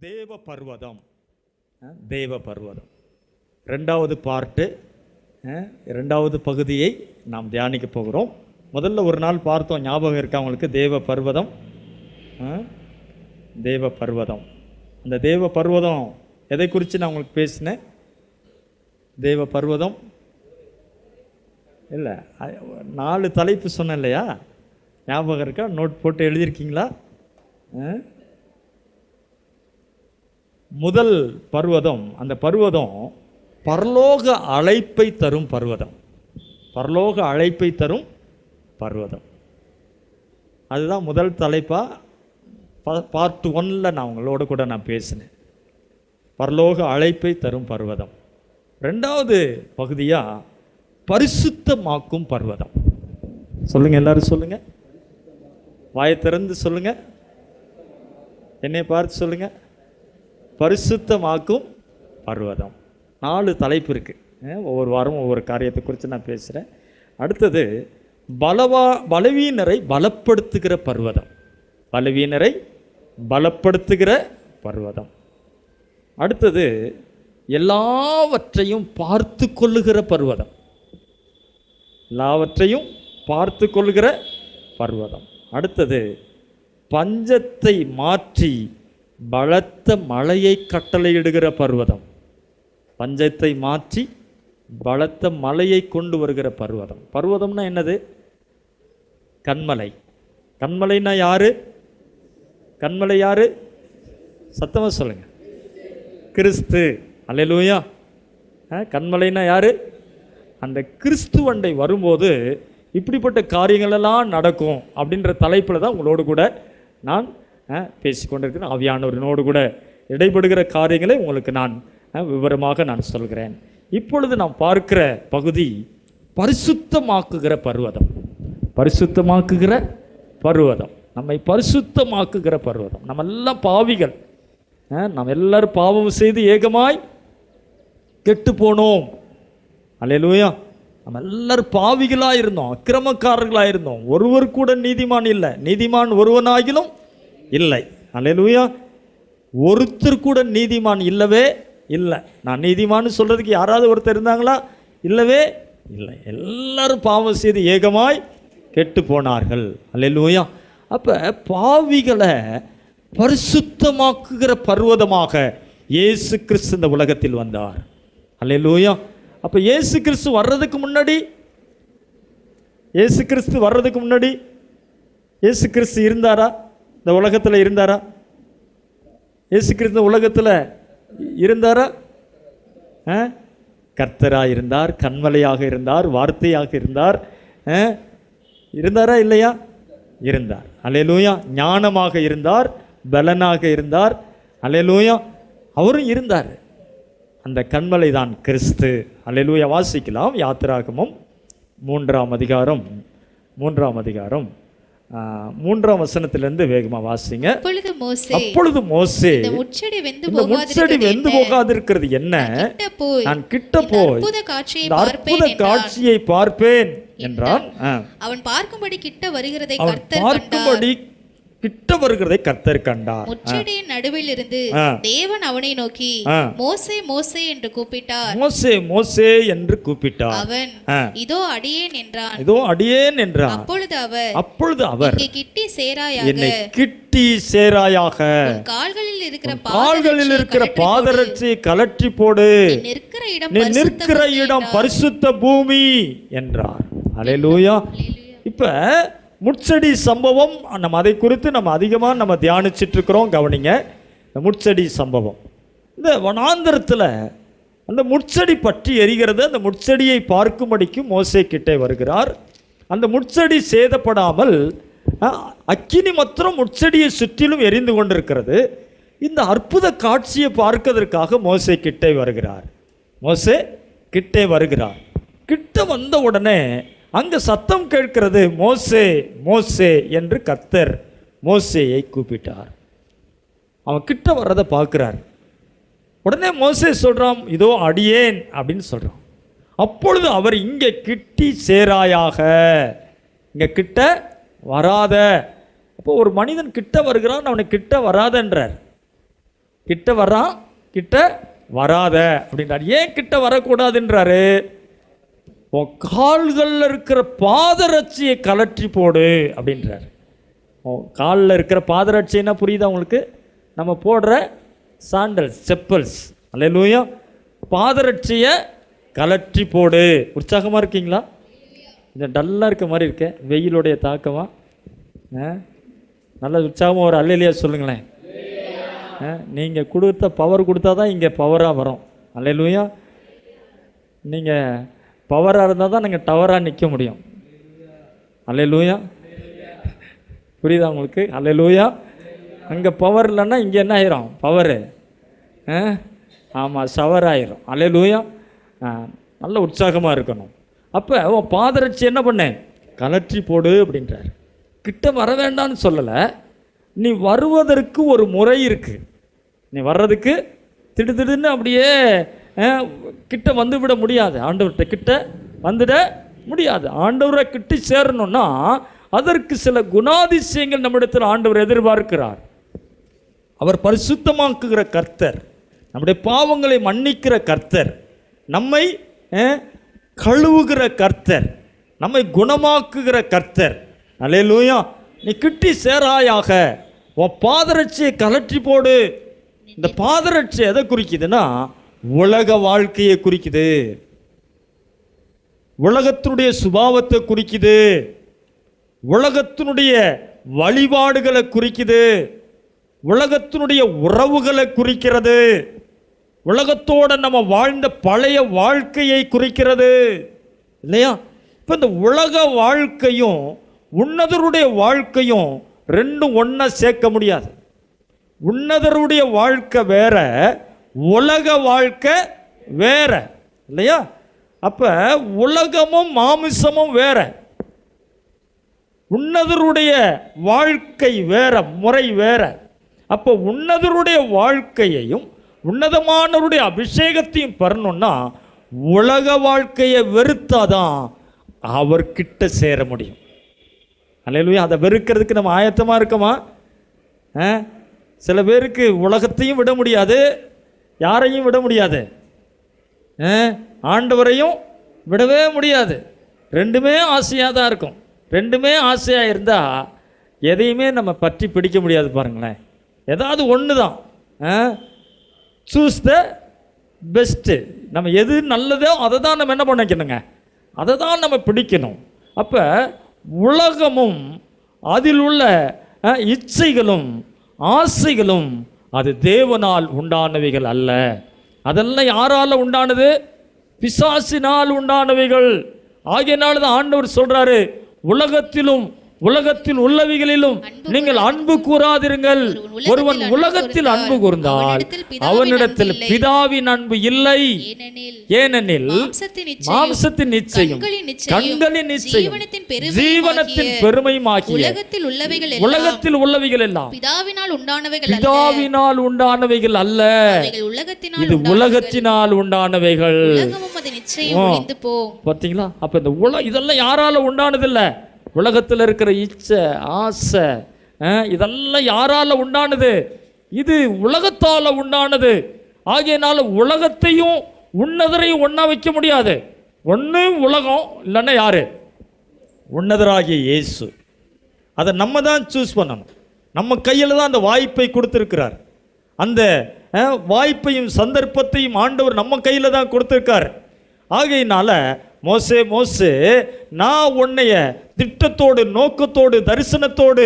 தேவ பர்வதம். தேவ பர்வதம் ரெண்டாவது பார்ட்டு, ரெண்டாவது பகுதியை நாம் தியானிக்க போகிறோம். முதல்ல ஒரு நாள் பார்த்தோம், ஞாபகம் இருக்கா அவங்களுக்கு? தேவ பர்வதம். தேவ பர்வதம், அந்த தேவ பர்வதம் எதை குறித்து நான் உங்களுக்கு பேசினேன்? தேவ பர்வதம் இல்லை, 4 தலைப்பு சொன்னேன் இல்லையா? ஞாபகம் இருக்கா? நோட் போட்டு எழுதியிருக்கீங்களா? முதல் பர்வதம், அந்த பர்வதம் பரலோக அழைப்பை தரும் பர்வதம். பரலோக அழைப்பை தரும் பர்வதம், அதுதான் முதல் தலைப்பாக பார்ட் 1ல் நான் உங்களோட கூட நான் பேசினேன். பரலோக அழைப்பை தரும் பர்வதம். ரெண்டாவது பகுதியாக பரிசுத்தமாக்கும் பர்வதம். சொல்லுங்கள், எல்லாரும் சொல்லுங்கள், வாயை திறந்து சொல்லுங்கள், என்னை பார்த்து சொல்லுங்கள். பரிசுத்தமாக்கும் பர்வதம். 4 தலைப்பு இருக்குது. ஒவ்வொரு வாரமும் ஒவ்வொரு காரியத்தை குறித்து நான் பேசுகிறேன். அடுத்தது பலவீனரை பலப்படுத்துகிற பர்வதம். பலவீனரை பலப்படுத்துகிற பர்வதம். அடுத்தது எல்லாவற்றையும் பார்த்து கொள்ளுகிற பர்வதம். எல்லாவற்றையும் பார்த்து கொள்ளுகிற பர்வதம். அடுத்தது பஞ்சத்தை மாற்றி பலத்த மழையை கட்டளையிடுகிற பர்வதம். பஞ்சத்தை மாற்றி பலத்த மழையை கொண்டு வருகிற பர்வதம். பர்வதம்னா என்னது? கன்மலை. கன்மலைன்னா யாரு? கன்மலை யாரு? சத்தமாக சொல்லுங்க. கிறிஸ்து. அல்லேலூயா. கன்மலைன்னா யாரு? அந்த கிறிஸ்துவண்டை வரும்போது இப்படிப்பட்ட காரியங்களெல்லாம் நடக்கும் அப்படின்ற தலைப்பில் தான் உங்களோடு கூட நான் பேசிக்கொண்டிருக்கிறேன். ஆவியானவரினோடு கூட இடைபடுகிற காரியங்களை உங்களுக்கு நான் விவரமாக நான் சொல்கிறேன். இப்பொழுது நாம் பார்க்கிற பகுதி பரிசுத்தமாக்குகிற பர்வதம். பரிசுத்தமாக்குகிற பர்வதம், நம்மை பரிசுத்தமாக்குகிற பர்வதம். நம்ம எல்லாம் பாவிகள். நம்ம எல்லாரும் பாவம் செய்து ஏகமாய் கெட்டு போனோம். அல்லேலூயா. நம்ம எல்லாரும் பாவிகளாக இருந்தோம், அக்கிரமக்காரர்களாக இருந்தோம். ஒருவர் கூட நீதிமான் இல்லை. நீதிமான் ஒருவனாகிலும் இல்லை. அல்லேலூயா. ஒருத்தர் கூட நீதிமான் இல்லவே இல்லை. நான் நீதிமான்னு சொல்கிறதுக்கு யாராவது ஒருத்தர் இருந்தாங்களா? இல்லவே இல்லை. எல்லாரும் பாவம் செய்து ஏகமாய் கெட்டு போனார்கள். அல்லேலூயா. அப்போ பாவிகளை பரிசுத்தமாக்குகிற பர்வதமாக இயேசு கிறிஸ்து இந்த உலகத்தில் வந்தார். அல்லேலூயா. அப்போ இயேசு கிறிஸ்து வர்றதுக்கு முன்னாடி, இயேசு கிறிஸ்து வர்றதுக்கு முன்னாடி இயேசு கிறிஸ்து இருந்தாரா? இந்த உலகத்தில் இருந்தாரா? இயேசு கிறிஸ்து உலகத்தில் இருந்தாரா? கர்த்தராக இருந்தார், கன்மலையாக இருந்தார், வார்த்தையாக இருந்தார். இருந்தாரா இல்லையா? இருந்தார். அல்லேலூயா. ஞானமாக இருந்தார், பலனாக இருந்தார். அல்லேலூயா. அவரும் இருந்தார். அந்த கன்மலை தான் கிறிஸ்து. அல்லேலூயா. வாசிக்கலாம். யாத்திராகமம் 3ஆம் அதிகாரம் 3ஆம் வசனத்திலிருந்து வேகமாக வாசிங்க. அப்பொழுது மோசே இந்த முட்செடி வெந்து போகாதிருக்கிறது என்ன? நான் கிட்ட போய் அற்புத காட்சியை பார்ப்பேன் என்றான். அவன் பார்க்கும்படி கிட்ட வருகிறதை கர்த்தர் கண்டார். முட்செடியின் நடுவில் இருந்து தேவன் அவனை நோக்கி மோசே மோசே என்று கூப்பிட்டார். மோசே மோசே என்று கூப்பிட்டார். அவன் இதோ அடியேன் என்றான். இதோ அடியேன் என்றான். அப்பொழுது அவர் என்னை கிட்டி சேராயாக, கால்களில் இருக்கிற பாதரட்சை கலற்றி போடு, நீ நிற்கிற இடம் பரிசுத்த பூமி என்றார். அல்லேலூயா. இப்ப முட்செடி சம்பவம், நம்ம அதை குறித்து நம்ம அதிகமாக தியானிச்சுட்டு இருக்கிறோம். கவனிங்க, இந்த முட்செடி சம்பவம். இந்த வனாந்தரத்தில் அந்த முட்செடி பற்றி எரிகிறது. அந்த முட்செடியை பார்க்கும்படிக்கு மோசே கிட்டே வருகிறார். அந்த முட்செடி சேதப்படாமல் அக்கினி மாத்திரம் முட்செடியை சுற்றிலும் எரிந்து கொண்டிருக்கிறது. இந்த அற்புத காட்சியை பார்ப்பதற்காக மோசே கிட்டே வருகிறார். மோசே கிட்டே வருகிறார். கிட்ட வந்த உடனே அங்கே சத்தம் கேட்கிறது, மோசே மோசே என்று கர்த்தர் மோசேயை கூப்பிட்டார். அவன் கிட்ட வர்றதை பார்க்குறார். உடனே மோசே சொல்கிறான், இதோ அடியேன் அப்படின்னு சொல்கிறான். அப்பொழுது அவர் இங்கே கிட்டி சேராயாக, இங்கே கிட்ட வராத. அப்போ ஒரு மனிதன் கிட்ட வருகிறான், அவனை கிட்ட வராதன்றார். கிட்ட வர்றான், கிட்ட வராத அப்படின்றார். ஏன் கிட்ட வரக்கூடாதுன்றாரு? உன் கால்களில் இருக்கிற பாதரட்சியை கலற்றி போடு அப்படின்றார். காலில் இருக்கிற பாதரட்சின்னா புரியுதா உங்களுக்கு? நம்ம போடுற சாண்டல்ஸ், செப்பல்ஸ். அல்லேலூயா. பாதரட்சியை கலற்றி போடு. உற்சாகமாக இருக்கீங்களா? இந்த டல்லாக இருக்க மாதிரி இருக்கேன், வெயிலுடைய தாக்கமா? நல்ல உற்சாகமாக ஒரு அல்லேலூயா சொல்லுங்களேன். நீங்கள் கொடுத்த பவர் கொடுத்தா தான் இங்கே பவராக வரும். அல்லேலூயா. நீங்கள் பவராக இருந்தால் தான் நீங்கள் டவராக நிற்க முடியும். அல்லேலூயா. புரியுதா உங்களுக்கு? அல்லேலூயா. அங்கே பவர் இல்லைன்னா இங்கே என்ன ஆயிரும்? பவரு ஆமாம், ஷவர் ஆயிரும். அல்லேலூயா. நல்ல உற்சாகமாக இருக்கணும். அப்போ உன் பாதரட்சி என்ன பண்ணேன்? கலற்றி போடு அப்படின்றார். கிட்ட வர வேண்டான்னு சொல்லலை. நீ வருவதற்கு ஒரு முறை இருக்குது. நீ வர்றதுக்கு திடுதிடுன்னு அப்படியே கிட்ட வந்து விட முடியாது. ஆண்டவர்கிட்ட கிட்ட வந்துட முடியாது. ஆண்டவரை கிட்ட சேரணும்னா அதற்கு சில குணாதிசயங்கள் நம்மிடத்தில் ஆண்டவர் எதிர்பார்க்கிறார். அவர் பரிசுத்தமாக்குகிற கர்த்தர், நம்முடைய பாவங்களை மன்னிக்கிற கர்த்தர், நம்மை கழுவுகிற கர்த்தர், நம்மை குணமாக்குகிற கர்த்தர். அல்லேலூயா. நீ கிட்டி சேராயாக உன் பாதரட்சியை கலற்றி போடு. இந்த பாதரட்சி எதை குறிக்குதுன்னா உலக வாழ்க்கையை குறிக்குது, உலகத்தினுடைய சுபாவத்தை குறிக்குது, உலகத்தினுடைய வழிபாடுகளை குறிக்குது, உலகத்தினுடைய உறவுகளை குறிக்கிறது, உலகத்தோட நம்ம வாழ்ந்த பழைய வாழ்க்கையை குறிக்கிறது இல்லையா? இப்போ இந்த உலக வாழ்க்கையும் உன்னதருடைய வாழ்க்கையும் ரெண்டும் ஒன்றா சேர்க்க முடியாது. உன்னதருடைய வாழ்க்கை வேற, உலக வாழ்க்கை வேற இல்லையா? அப்போ உலகமும் மாமிசமும் வேற, உன்னதருடைய வாழ்க்கை வேற, முறை வேற. அப்போ உன்னதருடைய வாழ்க்கையையும் உன்னதமானவருடைய அபிஷேகத்தையும் பெறணும்னா உலக வாழ்க்கையை வெறுத்தாதான் அவர்கிட்ட சேர முடியும். அல்லேலூயா. அதை வெறுக்கிறதுக்கு நம்ம ஆயத்தமாக இருக்கோமா? சில பேருக்கு உலகத்தையும் விட முடியாது, யாரையும் விட முடியாது, ஆண்டவரையும் விடவே முடியாது. ரெண்டுமே ஆசையாக தான் இருக்கும். ரெண்டுமே ஆசையாக இருந்தால் எதையுமே நம்ம பற்றி பிடிக்க முடியாது. பாருங்களேன், ஏதாவது ஒன்று தான். Choose the best. நம்ம எது நல்லதோ அதை தான் நம்ம என்ன பண்ணிக்கணுங்க, அதை தான் நம்ம பிடிக்கணும். அப்போ உலகமும் அதில் உள்ள இச்சைகளும் ஆசைகளும் அது தேவனால் உண்டானவைகள் அல்ல. அதெல்லாம் யாரால் உண்டானது? பிசாசினால் உண்டானவைகள். ஆகையினால தான் ஆண்டவர் சொல்றாரு, உலகத்திலும் உலகத்தில் உள்ளவைகளிலும் நீங்கள் அன்பு கூறாதிருங்கள். ஒருவன் உலகத்தில் அன்பு கூர்ந்தால் அவனிடத்தில் பிதாவின் அன்பு இல்லை. ஏனெனில் மாம்சத்தின் நிச்சயம், கண்களின் நிச்சயம், ஜீவனத்தின் பெருமையுமாகிய உலகத்தில் உள்ளவைகள் எல்லாம் பிதாவினால் உண்டானவைகள் அல்ல, இது உலகத்தினால் உண்டானவைகள். பார்த்தீங்களா? அப்ப இந்த இதெல்லாம் யாரால உண்டானதில்லை? உலகத்தில் இருக்கிற இச்சை, ஆசை, இதெல்லாம் யாரால உண்டானது? இது உலகத்தால் உண்டானது. ஆகையினால உலகத்தையும் உன்னதரையும் ஒன்றா வைக்க முடியாது. ஒன்று உலகம், இல்லைன்னா யாரு? உன்னதராகிய இயேசு. அதை நம்ம தான் சூஸ் பண்ணணும். நம்ம கையில் தான் அந்த வாய்ப்பை கொடுத்துருக்கிறார். அந்த வாய்ப்பையும் சந்தர்ப்பத்தையும் ஆண்டவர் நம்ம கையில் தான் கொடுத்துருக்கார். ஆகையினால மோசே நான் உன்னைய திட்டத்தோடு, நோக்கத்தோடு, தரிசனத்தோடு,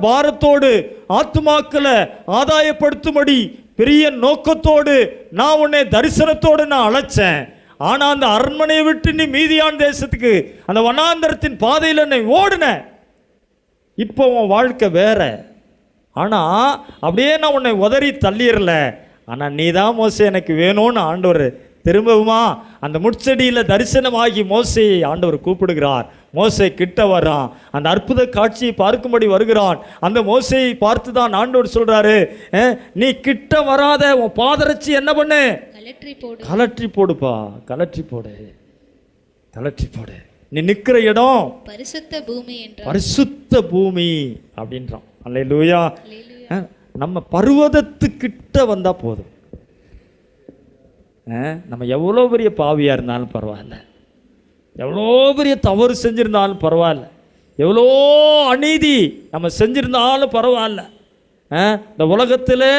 பாரத்தோடு, ஆத்துமாக்களை ஆதாயப்படுத்தும்படி பெரிய நோக்கத்தோடு நான் உன்னை தரிசனத்தோடு நான் அழைச்சேன். ஆனால் அந்த அரண்மனையை விட்டு நீ மீதியான் தேசத்துக்கு, அந்த வனாந்தரத்தின் பாதையில் என்னை ஓடுன. இப்போ உன் வாழ்க்கை வேற. ஆனால் அப்படியே நான் உன்னை உதறி தள்ளிடல. ஆனால் நீ தான் மோசே எனக்கு வேணும்னு ஆண்டவர் திரும்பவுமா அந்த முட்செடியில் தரிசனமாகி மோசையை ஆண்டவர் கூப்பிடுகிறார். மோசே கிட்ட வர்றான், அந்த அற்புத காட்சியை பார்க்கும்படி வருகிறான். அந்த மோசையை பார்த்து தான் ஆண்டவர் சொல்றாரு, நீ கிட்ட வராத, உன் பாதரட்சி என்ன பண்ணு? கலற்றி போடுப்பா, கலற்றி போடு, கலற்றி போடு. நீ நிற்கிற இடம் பரிசுத்த பூமி, பரிசுத்த பூமி அப்படின்றான். அல்லேலூயா. நம்ம பர்வதத்துக்கிட்ட வந்தால் போதும். நம்ம எவ்வளோ பெரிய பாவியாக இருந்தாலும் பரவாயில்ல, எவ்வளோ பெரிய தவறு செஞ்சுருந்தாலும் பரவாயில்ல, எவ்வளோ அநீதி நம்ம செஞ்சுருந்தாலும் பரவாயில்ல, இந்த உலகத்திலே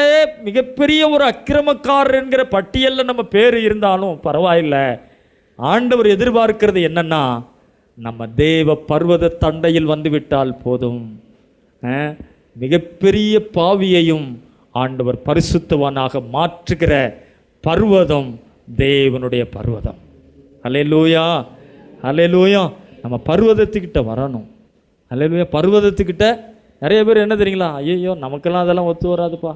மிகப்பெரிய ஒரு அக்கிரமக்காரர் என்கிற பட்டியலில் நம்ம பேர் இருந்தாலும் பரவாயில்ல. ஆண்டவர் எதிர்பார்க்கிறது என்னன்னா, நம்ம தேவ பர்வத தண்டையில் வந்துவிட்டால் போதும். மிகப்பெரிய பாவியையும் ஆண்டவர் பரிசுத்தவானாக மாற்றுகிற பர்வதம் தேவனுடைய பர்வதம். அல்லேலூயா, அல்லேலூயா. நம்ம பர்வதத்துக்கிட்ட வரணும். அல்லேலூயா. பர்வதத்துக்கிட்ட நிறைய பேர் என்ன தெரியுங்களா, ஐயோ நமக்கெல்லாம் அதெல்லாம் ஒத்து வராதுப்பா,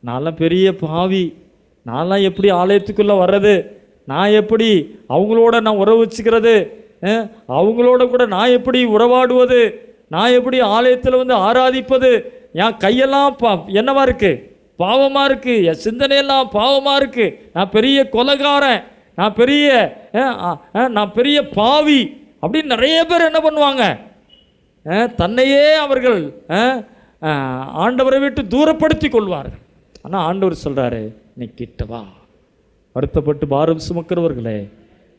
நான்லாம் பெரிய பாவி, நான்லாம் எப்படி ஆலயத்துக்குள்ளே வர்றது, நான் எப்படி அவங்களோட நான் உறவு வச்சுக்கிறது, அவங்களோட கூட நான் எப்படி உறவாடுவது, நான் எப்படி ஆலயத்தில் வந்து ஆராதிப்பது, என் கையெல்லாம் என்னவா இருக்குது, பாவமாக இருக்குது, என் சிந்தனையெல்லாம் பாவமாக இருக்குது, நான் பெரிய கொலைகாரன், நான் பெரிய பாவி அப்படின்னு நிறைய பேர் என்ன பண்ணுவாங்க, தன்னையே அவர்கள் ஆண்டவரை விட்டு தூரப்படுத்தி கொள்வார்கள். ஆனால் ஆண்டவர் சொல்கிறாரு, நீ கிட்ட வா, வருத்தப்பட்டு பாரம் சுமக்கிறவர்களே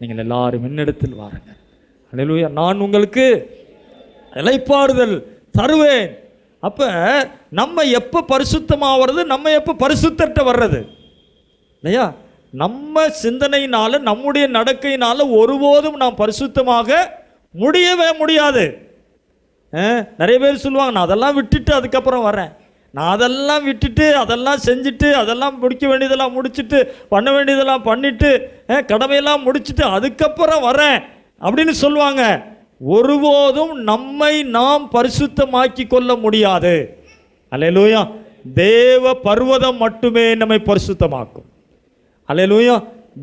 நீங்கள் எல்லாரும் என்னிடத்தில் வாருங்கள். அல்லேலூயா. நான் உங்களுக்கு இளைப்பாறுதல் தருவேன். அப்போ நம்ம எப்போ பரிசுத்தமாகிறது, நம்ம எப்போ பரிசுத்தர்கிட்ட வர்றது இல்லையா? நம்ம சிந்தனையினால நம்முடைய நடக்கையினால ஒருபோதும் நாம் பரிசுத்தமாக முடியவே முடியாது. நிறைய பேர் சொல்லுவாங்க, நான் அதெல்லாம் விட்டுட்டு அதுக்கப்புறம் வரேன், நான் அதெல்லாம் விட்டுட்டு அதெல்லாம் செஞ்சுட்டு அதெல்லாம் முடிக்க வேண்டியதெல்லாம் முடிச்சுட்டு பண்ண வேண்டியதெல்லாம் பண்ணிட்டு கடமையெல்லாம் முடிச்சுட்டு அதுக்கப்புறம் வரேன் அப்படின்னு சொல்லுவாங்க. ஒருபோதும் நம்மை நாம் பரிசுத்தமாக்கி கொள்ள முடியாது. அல்லேலூயா. தேவ பர்வதம் மட்டுமே நம்மை பரிசுத்தமாக்கும். அல்லேலூயா.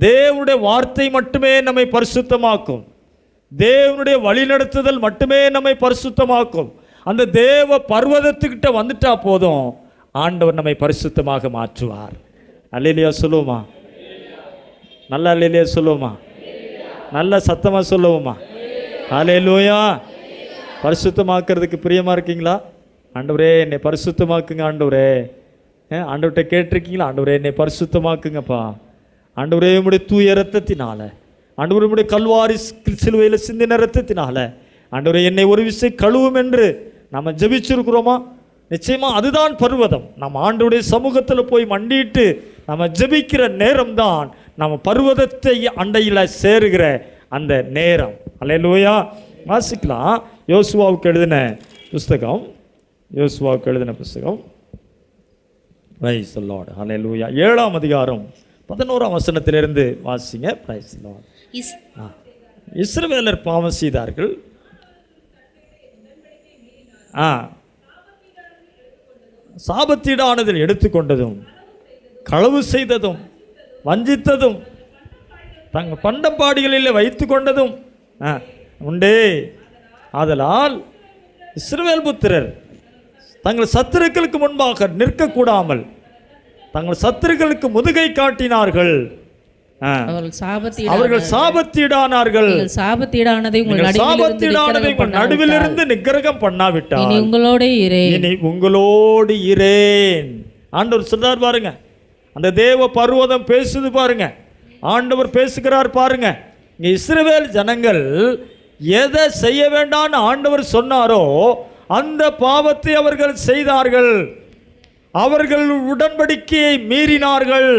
தேவனுடைய வார்த்தை மட்டுமே நம்மை பரிசுத்தமாக்கும். தேவனுடைய வழிநடத்துதல் மட்டுமே நம்மை பரிசுத்தமாக்கும். அந்த தேவ பர்வதத்துக்கிட்ட வந்துட்டா போதும், ஆண்டவர் நம்மை பரிசுத்தமாக மாற்றுவார். அல்லேலூயா சொல்லுவோமா? நல்ல அல்லேலூயா சொல்லுவோமா? நல்ல சத்தமாக சொல்லுவோமா? அல்லேலூயா. பரிசுத்தமாக்குறதுக்கு பிரியமாக இருக்கீங்களா? ஆண்டவரே என்னை பரிசுத்தமாக்குங்க ஆண்டவரே. ஆண்டவர்கிட்ட கேட்டிருக்கீங்களா? ஆண்டவரே என்னை பரிசுத்தமாக்குங்கப்பா. ஆண்டவரே உம்முடைய தூய இரத்தத்தினால, ஆண்டவரே உம்முடைய கல்வாரி சிலுவையில் சிந்தின இரத்தத்தினால ஆண்டவரே என்னை ஒரு விஷயம் கழுவும் என்று நம்ம ஜெபிச்சிருக்கிறோமா? நிச்சயமாக அதுதான் பர்வதம். நம்ம ஆண்டவருடைய சமூகத்தில் போய் மண்டிட்டு நம்ம ஜெபிக்கிற நேரம்தான் நம்ம பர்வதத்தை அண்டையில் சேருகிற அந்த நேரம். அல்லேலூயா. வாசிக்கலாம். யோசுவாவுக்கு எழுதின புஸ்தகம், யோசுவாவுக்கு எழுதின புஸ்தகம், பிரைஸ் தி லார்ட். அல்லேலூயா. 7ஆம் அதிகாரம் 11ஆம் வசனத்திலிருந்து வாசிங்க. Praise the Lord. இஸ்ரவேலர் பாவம் செய்தார்கள். சாபத்தீடானதில் எடுத்துக்கொண்டதும், களவு செய்ததும், வஞ்சித்ததும், தங்கள் பண்டப்பாடிகளில் வைத்து கொண்டதும் உண்டே. ஆதலால் இஸ்ரவேல் புத்திரர் தங்கள் சத்துருக்களுக்கு முன்பாக நிற்கக்கூடாமல் தங்கள் சத்துருக்களுக்கு முதுகை காட்டினார்கள். அவர்கள் சாபத்தீடானார்கள். சாபத்தீடானதை உங்கள் நடுவிலிருந்து நிக்கிரகம் பண்ணாவிட்டால் இனி உங்களோடு இரேன். ஆண்டவர் சொல்றார் பாருங்க. அந்த தேவ பர்வதம் பேசுது பாருங்க. ஆண்டவர் பேசுகிறார் பாருங்க. இங்க இஸ்ரவேல் ஜனங்கள் எதை செய்ய வேண்டாம்னு ஆண்டவர் சொன்னாரோ அந்த பாவத்தை அவர்கள் செய்தார்கள். அவர்கள் உடன்படிக்கையை மீறினார்கள்.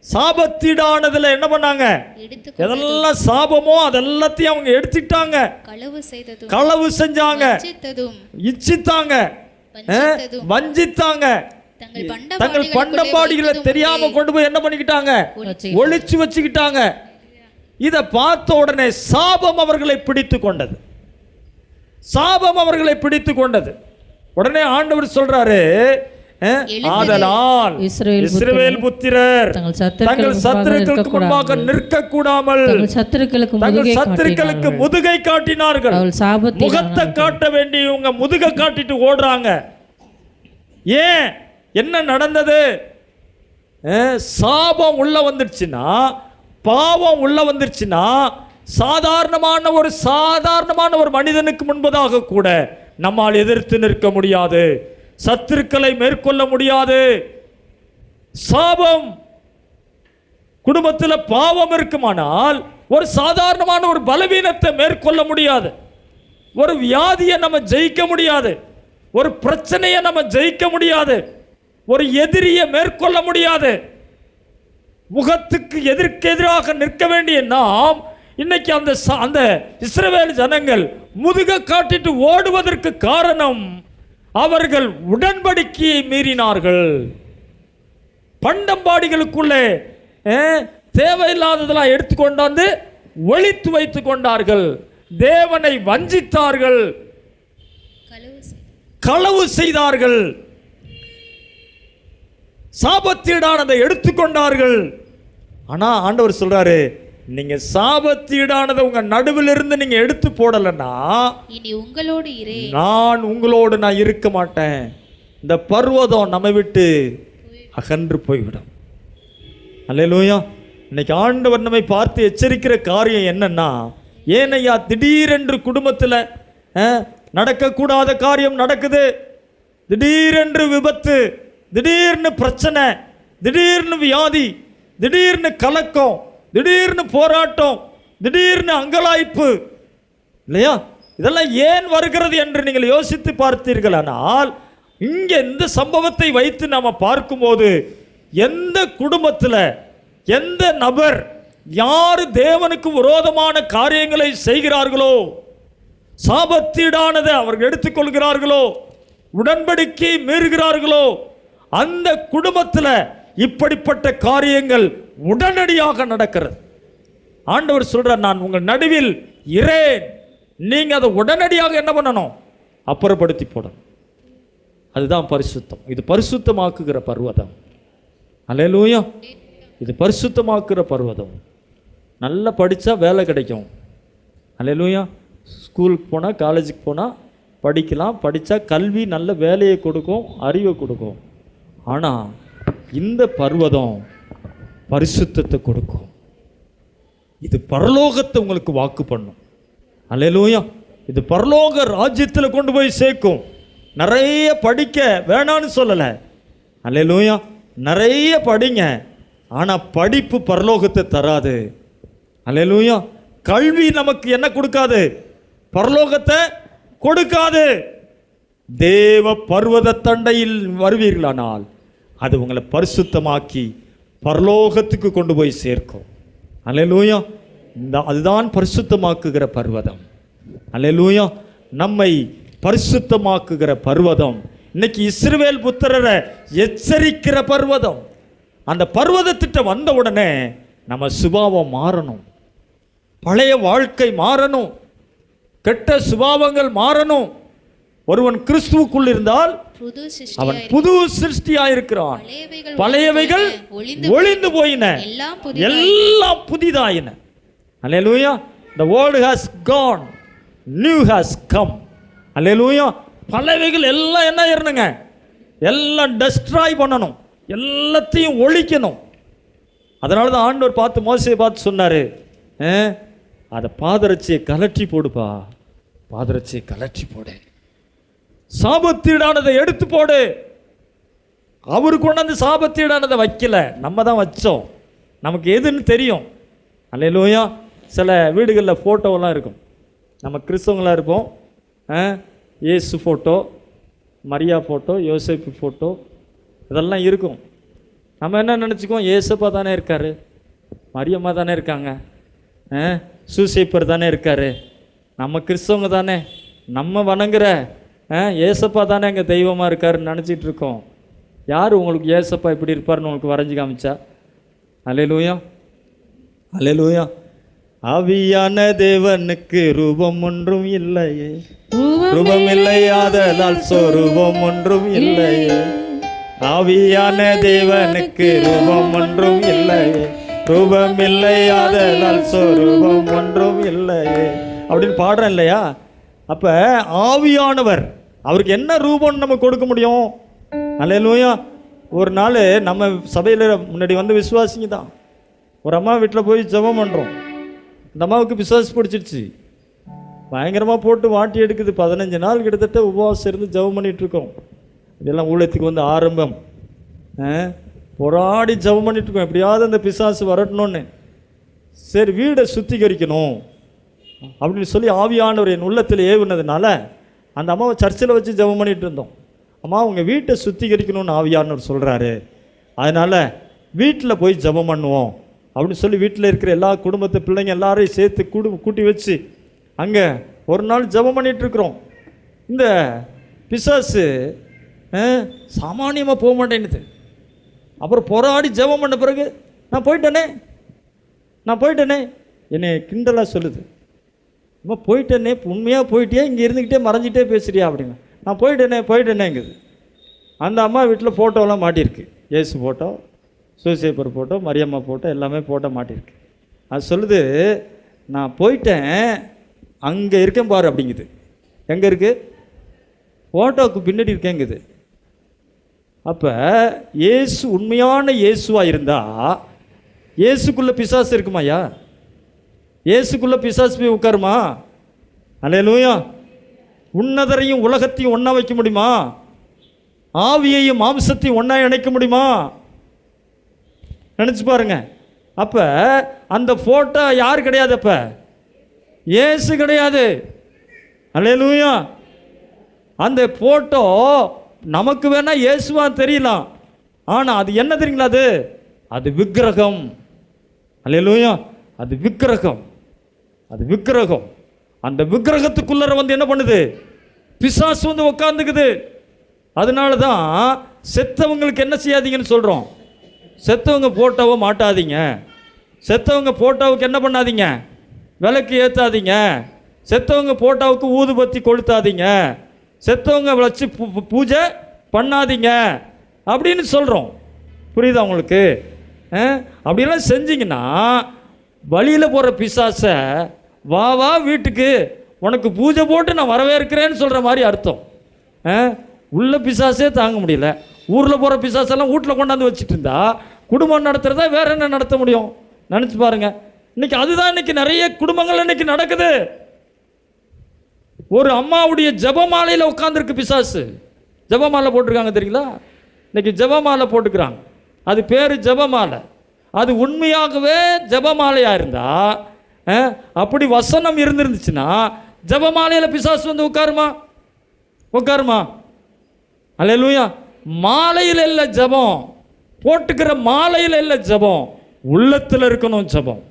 சாபத்தீடானதுல என்ன பண்ணாங்க? எதெல்லாம் சாபமோ அதெல்லாத்தையும் அவங்க எடுத்துட்டாங்க. களவு செஞ்சாங்க, இச்சித்தாங்க, வஞ்சித்தாங்க. தங்கள் பண்டப்பாடிகளை தெரியாம கொண்டு போய் என்ன பண்ணிக்கிட்டாங்க? ஒளிச்சு வச்சுக்கிட்டாங்க. இதை பார்த்த உடனே சாபம் அவர்களை பிடித்து கொண்டது. சாபம் அவர்களை பிடித்து கொண்டது. உடனே ஆண்டவர் சொல்றாரு, ஆதலால் இஸ்ரவேல் புத்திரர் தங்கள் சத்துருக்களுக்கு முன்பாக நிற்க கூடாமல் தங்கள் சத்துருக்களுக்கு முதுகை காட்டினார்கள். முகத்தை காட்ட வேண்டியவங்க முதுகை காட்டிட்டு ஓடுறாங்க. ஏன்? என்ன நடந்தது? சாபம் உள்ள வந்துருச்சுன்னா, பாவம் உள்ள வந்துருச்சுன்னா, சாதாரணமான ஒரு மனிதனுக்கு முன்பதாக கூட நம்மால் எதிர்த்து நிற்க முடியாது. சத்துருக்களை மேற்கொள்ள முடியாது. சாபம், குடும்பத்தில் பாவம் இருக்குமானால் ஒரு சாதாரணமான ஒரு பலவீனத்தை மேற்கொள்ள முடியாது. ஒரு வியாதியை நம்ம ஜெயிக்க முடியாது. ஒரு பிரச்சனையை நம்ம ஜெயிக்க முடியாது. ஒரு எதிரியை மேற்கொள்ள முடியாது. முகத்துக்கு எதிராக நிற்க வேண்டிய நாம் இன்னைக்கு அந்த இஸ்ரவேல் ஜனங்கள் முதுக காட்டிட்டு ஓடுவதற்கு காரணம் அவர்கள் உடன்படிக்கையை மீறினார்கள். பண்டம்பாடிகளுக்குள்ளே தேவையில்லாததெல்லாம் எடுத்துக்கொண்டாந்து ஒளித்து வைத்துக் கொண்டார்கள். தேவனை வஞ்சித்தார்கள், களவு செய்தார்கள், சாபத்தீடானதை எடுத்துக்கொண்டார்கள். ஆனா ஆண்டவர் சொல்றாரு, நீங்க சாபத்தீடானதை உங்க நடுவில் இருந்து நீங்க எடுத்து போடலன்னா இனி உங்களோடு நான் உங்களோடு நான் இருக்க மாட்டேன். இந்த பர்வதம் நம்ம விட்டு அகன்று போய்விடும். அல்லேலூயா. இன்னைக்கு ஆண்டவர் நம்மை பார்த்து எச்சரிக்கிற காரியம் என்னன்னா, ஏனையா திடீரென்று குடும்பத்தில் நடக்கக்கூடாத காரியம் நடக்குது, திடீரென்று விபத்து, திடீர்னு பிரச்சனை, திடீர்னு வியாதி, திடீர்னு கலக்கம், திடீர்னு போராட்டம், திடீர்னு அங்கலாய்ப்பு, இல்லையா? இதெல்லாம் ஏன் வருகிறது என்று நீங்கள் யோசித்து பார்த்தீர்களானால், இங்கே இந்த சம்பவத்தை வைத்து நாம் பார்க்கும்போது எந்த குடும்பத்தில் எந்த நபர் யார் தேவனுக்கு விரோதமான காரியங்களை செய்கிறார்களோ, சாபத்தீடானதை அவர்கள் எடுத்துக்கொள்கிறார்களோ, உடன்படிக்கை மீறுகிறார்களோ, அந்த குடும்பத்தில் இப்படிப்பட்ட காரியங்கள் உடனடியாக நடக்கிறது. ஆண்டவர் சொல்றார், நான் உங்கள் நடுவில் இரேன். நீங்க அதை உடனடியாக என்ன பண்ணணும்? அப்புறப்படுத்தி போடணும். அதுதான் பரிசுத்தம். இது பரிசுத்தமாக்குகிற பர்வதம். அல்லேலூயா. இது பரிசுத்தமாக்குற பர்வதம். நல்லா படித்தா வேலை கிடைக்கும். அல்லேலூயா. ஸ்கூலுக்கு போனால், காலேஜுக்கு போனால் படிக்கலாம். படித்தா கல்வி நல்ல வேலையை கொடுக்கும், அறிவை கொடுக்கும். ஆனால் இந்த பர்வதம் பரிசுத்தத்தை கொடுக்கும். இது பரலோகத்தை உங்களுக்கு வாக்கு பண்ணும். அல்லேலூயா. இது பரலோக ராஜ்யத்தில் கொண்டு போய் சேர்க்கும். நிறைய படிக்க வேணான்னு சொல்லலை. அல்லேலூயா. நிறைய படிங்க, ஆனால் படிப்பு பரலோகத்தை தராது. அல்லேலூயா. கல்வி நமக்கு என்ன கொடுக்காது? பரலோகத்தை கொடுக்காது. தேவ பர்வத தண்டையில் வருவீர்களானால் அது உங்களை பரிசுத்தமாக்கி பரலோகத்துக்கு கொண்டு போய் சேர்க்கும். அல்லேலூயா. அதுதான் பரிசுத்தமாக்குகிற பர்வதம். அல்லேலூயா. நம்மை பரிசுத்தமாக்குகிற பர்வதம். இன்னைக்கு இஸ்ரவேல் புத்திரரை எச்சரிக்கிற பர்வதம். அந்த பர்வதத்திட்ட வந்த உடனே நம்ம சுபாவம் மாறணும், பழைய வாழ்க்கை மாறணும், கெட்ட சுபாவங்கள் மாறணும். ஒருவன் கிறிஸ்துவுக்குள் இருந்தால் அவன் புது சிருஷ்டியாயிருக்கிறான். பழையவைகள் ஒளிந்து போயின, எல்லாம் புதிதாயின. அல்லேலூயா. The world has gone, new has come. அல்லேலூயா. பழையவைகள் எல்லாம் என்ன ஆயிரணுங்க? எல்லாம் டெஸ்ட்ராய் பண்ணணும், எல்லாத்தையும் ஒழிக்கணும். அதனால தான் ஆண்டவர் பார்த்து மோசேயை பார்த்து சொன்னார், அதை பாதரட்சியை கலற்றி போடுப்பா, பாதரட்சியை கலற்றி போடு, சாபத்தீடானதை எடுத்து போடு. அவரு கொண்டாந்து சாபத்தீடானதை வைக்கல, நம்ம தான் வச்சோம். நமக்கு எதுன்னு தெரியும். அல்லேலூயா. சில வீடுகளில் ஃபோட்டோவெல்லாம் இருக்கும். நம்ம கிறிஸ்தவங்களாக இருப்போம், இயேசு ஃபோட்டோ, மரியா ஃபோட்டோ, யோசேப்பு ஃபோட்டோ, இதெல்லாம் இருக்கும். நம்ம என்ன நினச்சிக்குவோம்? ஏசப்பா தானே இருக்கார், மரியம்மா தானே இருக்காங்க, சூசேப்பர் தானே இருக்கார், நம்ம கிறிஸ்தவங்க தானே, நம்ம வணங்குற ஏசப்பா தானே எங்கள் தெய்வமாக இருக்காருன்னு நினச்சிட்டு இருக்கோம். யார் உங்களுக்கு ஏசப்பா இப்படி இருப்பார்னு உங்களுக்கு வரைஞ்சி காமிச்சா? அல்லேலூயா. அல்லேலூயா. ஆவியான தேவனுக்கு ரூபம் ஒன்றும் இல்லையே, ரூபம் இல்லையாதலால் சொரூபம் ஒன்றும் இல்லையே. ஆவியான தேவனுக்கு ரூபம் ஒன்றும் இல்லையே, ரூபம் இல்லையாதலால் சொரூபம் ஒன்றும் இல்லையே அப்படின்னு பாடுறேன் இல்லையா? அப்போ ஆவியானவர், அவருக்கு என்ன ரூபம்னு நம்ம கொடுக்க முடியும்? அல்லேலூயா. ஒரு நாள் நம்ம சபையில் முன்னாடி வந்து விசுவாசிங்க தான், ஒரு அம்மா வீட்டில் போய் ஜெபம் பண்ணுறோம். அந்த அம்மாவுக்கு விசுவாசி பிடிச்சிருச்சு, பயங்கரமாக போட்டு வாட்டி எடுக்குது. 15 நாள் கிட்டத்தட்ட உபவாசம் இருந்து ஜெபம் பண்ணிகிட்ருக்கோம். இதெல்லாம் ஊழியத்துக்கு வந்து ஆரம்பம். போராடி ஜெபம் பண்ணிட்டு இருக்கோம், எப்படியாவது அந்த பிசாசு வரட்டணும்னு. சரி, வீடை சுத்திகரிக்கணும் அப்படின்னு சொல்லி ஆவியானவர் என் உள்ளத்தில் ஏவுனதுனால அந்த அம்மாவை சர்ச்சில் வச்சு ஜெபம் பண்ணிட்டு இருந்தோம். அம்மா, உங்கள் வீட்டை சுத்திகரிக்கணும்னு ஆவியானவர் சொல்கிறாரு, அதனால் வீட்டில் போய் ஜெபம் பண்ணுவோம் அப்படின்னு சொல்லி வீட்டில் இருக்கிற எல்லா குடும்பத்தை பிள்ளைங்க எல்லாரையும் சேர்த்து கூட்டி வச்சு அங்கே ஒரு நாள் ஜெபம் பண்ணிகிட்ருக்குறோம். இந்த பிசாசு சாமானியமாக போக மாட்டேன்னுது. அப்புறம் போராடி ஜெபம் பண்ண பிறகு நான் போயிட்டேனே என்னை கிண்டலாக சொல்லுது. அம்மா, போயிட்டேனே, உண்மையாக போயிட்டே, இங்கே இருந்துக்கிட்டே மறைஞ்சிட்டே பேசுறியா அப்படின்னு. நான் போயிட்டேனேங்குது. அந்த அம்மா வீட்டில் ஃபோட்டோலாம் மாட்டியிருக்கு, இயேசு photo, Susaiappar photo, Mariamma photo, எல்லாமே ஃபோட்டோ மாட்டியிருக்கு. அது சொல்லுது, நான் போயிட்டேன், அங்கே இருக்கேன் பாரு அப்படிங்குது. எங்கே இருக்குது? ஃபோட்டோவுக்கு பின்னாடி இருக்கேங்குது. அப்போ இயேசு உண்மையான இயேசுவாக இருந்தால் இயேசுக்குள்ளே பிசாசு இருக்குமாயா? இயேசுக்குள்ளே பிசாசு போய் உட்காருமா? அல்லேலூயா. உன்னதரையும் உலகத்தையும் ஒன்றா வைக்க முடியுமா? ஆவியையும் மாம்சத்தையும் ஒன்றா இணைக்க முடியுமா? நினச்சி பாருங்க. அப்போ அந்த ஃபோட்டோ யார் கிடையாது? அப்போ இயேசு கிடையாது. அல்லேலூயா. அந்த ஃபோட்டோ நமக்கு வேணால் இயேசுவாக தெரியலாம், ஆனால் அது என்ன தெரியுங்களா? அது விக்கிரகம். அல்லேலூயா. அது விக்கிரகம். அந்த விக்கிரகத்துக்குள்ளர வந்து என்ன பண்ணுது? பிசாசு வந்து உட்காந்துக்குது. அதனால தான் செத்தவங்களுக்கு என்ன செய்யாதீங்கன்னு சொல்கிறோம். செத்தவங்க ஃபோட்டோவை மாட்டாதீங்க, செத்தவங்க ஃபோட்டோவுக்கு என்ன பண்ணாதீங்க? விளக்கு ஏற்றாதீங்க, செத்தவங்க ஃபோட்டோவுக்கு ஊதுபத்தி கொளுத்தாதீங்க, செத்தவங்க வச்சு பூஜை பண்ணாதீங்க அப்படின்னு சொல்கிறோம். புரியுதா உங்களுக்கு? அப்படிலாம் செஞ்சிங்கன்னா வழியில் போகிற பிசாசை வா வீட்டுக்கு உனக்கு பூஜை போட்டு நான் வரவேற்கிறேன்னு சொல்கிற மாதிரி அர்த்தம். உள்ள பிசாசே தாங்க முடியல, ஊரில் போகிற பிசாசெல்லாம் வீட்டில் கொண்டாந்து வச்சுட்டு இருந்தா குடும்பம் நடத்துகிறதா வேற என்ன நடத்த முடியும்? நினச்சி பாருங்க. இன்னைக்கு அதுதான் இன்னைக்கு நிறைய குடும்பங்கள் இன்னைக்கு நடக்குது. ஒரு அம்மாவுடைய ஜெபமாலையில் உட்காந்துருக்கு பிசாசு. ஜெபமாலை போட்டிருக்காங்க தெரியுங்களா? இன்னைக்கு ஜெபமாலை போட்டுக்கிறாங்க. அது பேர் ஜெபமாலை. அது உண்மையாகவே ஜெபமாலையாக இருந்தா, அப்படி வசனம் இருந்துருந்துச்சுன்னா ஜெபமாலையில் பிசாசு வந்து உட்காருமா? அல்லேலூயா. மாலையில் இல்லை ஜெபம், போட்டுக்கிற மாலையில் இல்லை ஜெபம், உள்ளத்தில் இருக்கணும் ஜெபம்.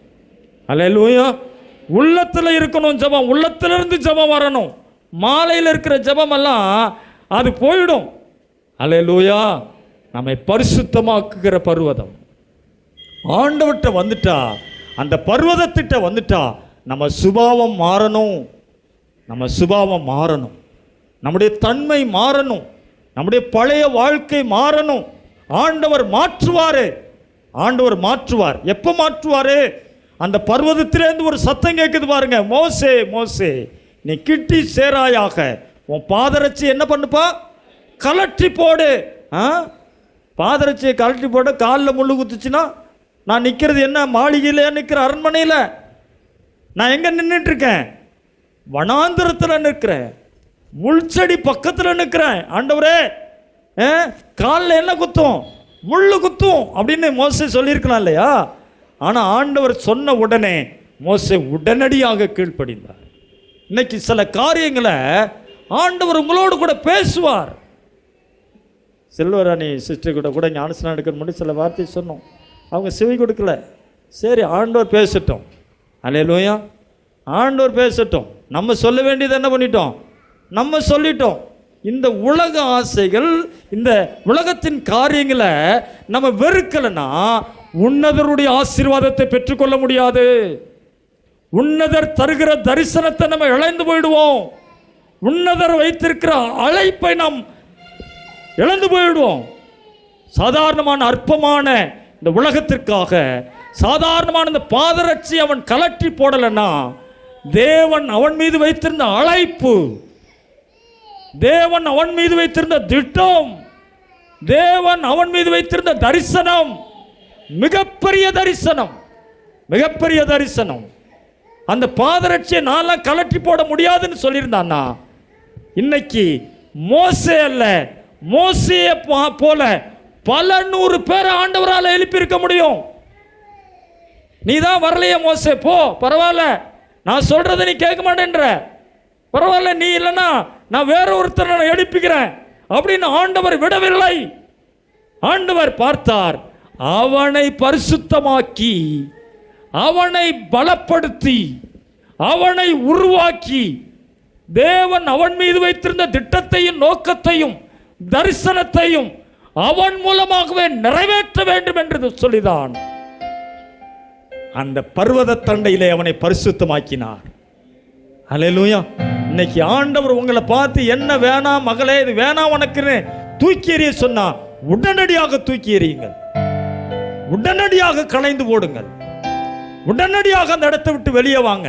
அல்லேலூயா. உள்ளத்தில் இருக்கணும் ஜெபம், உள்ளத்திலிருந்து ஜெபம் வரணும். மாலையில் இருக்கிற ஜெபமெல்லாம் அது போயிடும். அல்லேலூயா. நம்மை பரிசுத்தமாக்குகிற பர்வதம் ஆண்டவர்கிட்ட வந்துட்டா, அந்த பர்வதத்திட்ட வந்துட்டா நம்ம சுபாவம் மாறணும். நம்முடைய தன்மை மாறணும், நம்முடைய பழைய வாழ்க்கை மாறணும். ஆண்டவர் மாற்றுவார். எப்போ மாற்றுவார்? அந்த பர்வதத்திலேருந்து ஒரு சத்தம் கேட்குது பாருங்க, மோசே நீ கிட்டி சேராயாக, உன் பாதரட்சி என்ன பண்ணுப்பா? கலற்றி போடு. பாதரட்சியை கலட்டி போட காலில் முள்ளு குத்துச்சுன்னா நான் நிற்கிறது என்ன? மாளிகையில் நிற்கிற அரண்மனையில் நான் எங்கே நின்றுட்டுருக்கேன்? வனாந்திரத்தில் நிற்கிறேன், முள்செடி பக்கத்தில் நிற்கிறேன். ஆண்டவரே, காலில் என்ன குத்தும்? முள்ளு குத்தும் அப்படின்னு மோசே சொல்லியிருக்கலாம் இல்லையா? ஆனால் ஆண்டவர் சொன்ன உடனே மோசே உடனடியாக கீழ்ப்படிந்தார். இன்னைக்கு சில காரியங்களை ஆண்டவர் உங்களோடு கூட பேசுவார். செல்வராணி சிஸ்டர் கூட ஞானஸ்நானம் எடுக்கிற முன்னாடி சில வார்த்தை சொன்னோம், அவங்க செவி கொடுக்கல. சரி, ஆண்டவர் பேசட்டும். அல்லேலூயா. ஆண்டவர் பேசட்டும். நம்ம சொல்ல வேண்டியது என்ன பண்ணிட்டோம்? நம்ம சொல்லிட்டோம். இந்த உலக ஆசைகள், இந்த உலகத்தின் காரியங்களை நம்ம வெறுக்கலைன்னா உன்னதருடைய ஆசீர்வாதத்தை பெற்றுக்கொள்ள முடியாது. உன்னதர் தருகிற தரிசனத்தை நம்ம இழந்து போயிடுவோம். உன்னதர் வைத்திருக்கிற அழைப்பை நாம் இழந்து போயிடுவோம். சாதாரணமான அற்பமான இந்த உலகத்திற்காக சாதாரணமான இந்த பாதரட்சி அவன் கலற்றி போடலைன்னா தேவன் அவன் மீது வைத்திருந்த அழைப்பு, தேவன் அவன் மீது வைத்திருந்த திட்டம், தேவன் அவன் மீது வைத்திருந்த தரிசனம் மிகப்பெரிய தரிசனம். அந்த பாதரட்சியை நான்லாம் கலற்றி போட முடியாதுன்னு சொல்லியிருந்தான்னா இன்னைக்கு மோசே அல்ல, மோசேயை போல பல 100 பேரை ஆண்டவரால் எழுப்பியிருக்க முடியும். நீ தான் வரலையே மோசே, போ, பரவாயில்ல, நான் சொல்றதை நீ கேட்க மாட்டேன்ற, பரவாயில்ல, நீ இல்லைன்னா நான் வேற ஒருத்தரை எழுப்பிக்கிறேன் அப்படின்னு ஆண்டவர் விடவில்லை. ஆண்டவர் பார்த்தார், அவனை பரிசுத்தமாக்கி, அவனை பலப்படுத்தி, அவனை உருவாக்கி, தேவன் அவன் மீது வைத்திருந்த திட்டத்தையும் நோக்கத்தையும் தரிசனத்தையும் அவன் மூலமாகவே நிறைவேற்ற வேண்டும் என்று சொல்லிதான் அந்த பர்வத தண்டையிலே அவனை பரிசுத்தமாக்கினார். அல்லேலூயா. இன்னைக்கு ஆண்டவர் உங்களை பார்த்து என்ன வேணாம் மகளே, இது வேணாம் உனக்குன்னு தூக்கி எறிய சொன்னா உடனடியாக தூக்கி எறியுங்கள், உடனடியாக களைந்து போடுங்கள், உடனடியாக அந்த இடத்தை விட்டு வெளியே வாங்க,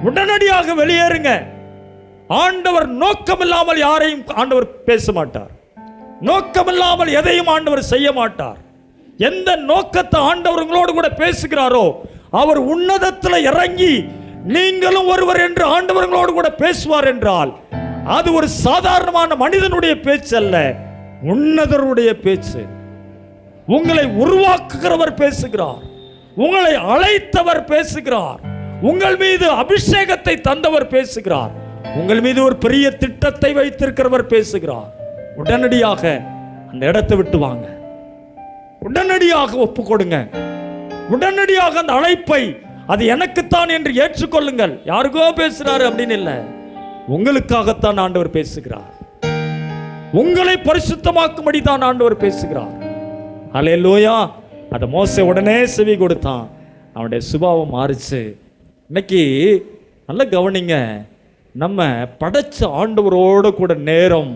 உடனடியாக வெளியேறுங்க. ஆண்டவர் நோக்கமில்லாமல் யாரையும் ஆண்டவர் பேச மாட்டார், நோக்கமில்லாமல் எதையும் ஆண்டவர் செய்ய மாட்டார். எந்த நோக்கத்தை ஆண்டவர் உங்களோடு கூட பேசுகிறாரோ அவர் உன்னதத்தில் இறங்கி நீங்களும் ஒருவர் என்று ஆண்டவர் உங்களோடு கூட பேசுவார் என்றால் அது ஒரு சாதாரணமான மனிதனுடைய பேச்சு அல்ல, உன்னதருடைய பேச்சு. உங்களை உருவாக்குகிறவர் பேசுகிறார், உங்களை அழைத்தவர் பேசுகிறார், உங்கள் மீது அபிஷேகத்தை தந்தவர் பேசுகிறார், உங்கள் மீது ஒரு பெரிய திட்டத்தை வைத்திருக்கிறவர் பேசுகிறார். உடனடியாக அந்த இடத்தை விட்டு வாங்க, உடனடியாக ஒப்பு கொடுங்க, உடனடியாக அந்த அழைப்பை அது எனக்குத்தான் என்று ஏற்றுக்கொள்ளுங்கள். யாருக்கோ பேசுறாரு அப்படின்னு இல்லை, உங்களுக்காகத்தான் ஆண்டவர் பேசுகிறார், உங்களை பரிசுத்தமாக்கும்படி தான் ஆண்டவர் பேசுகிறார். அல்லேலூயா. அதை மோசே உடனே செவி கொடுத்தான், அவனுடைய சுபாவம் மாறிச்சு. இன்னைக்கு நல்ல கவனிங்க, நம்ம படைச்ச ஆண்டவரோடு கூட நேரம்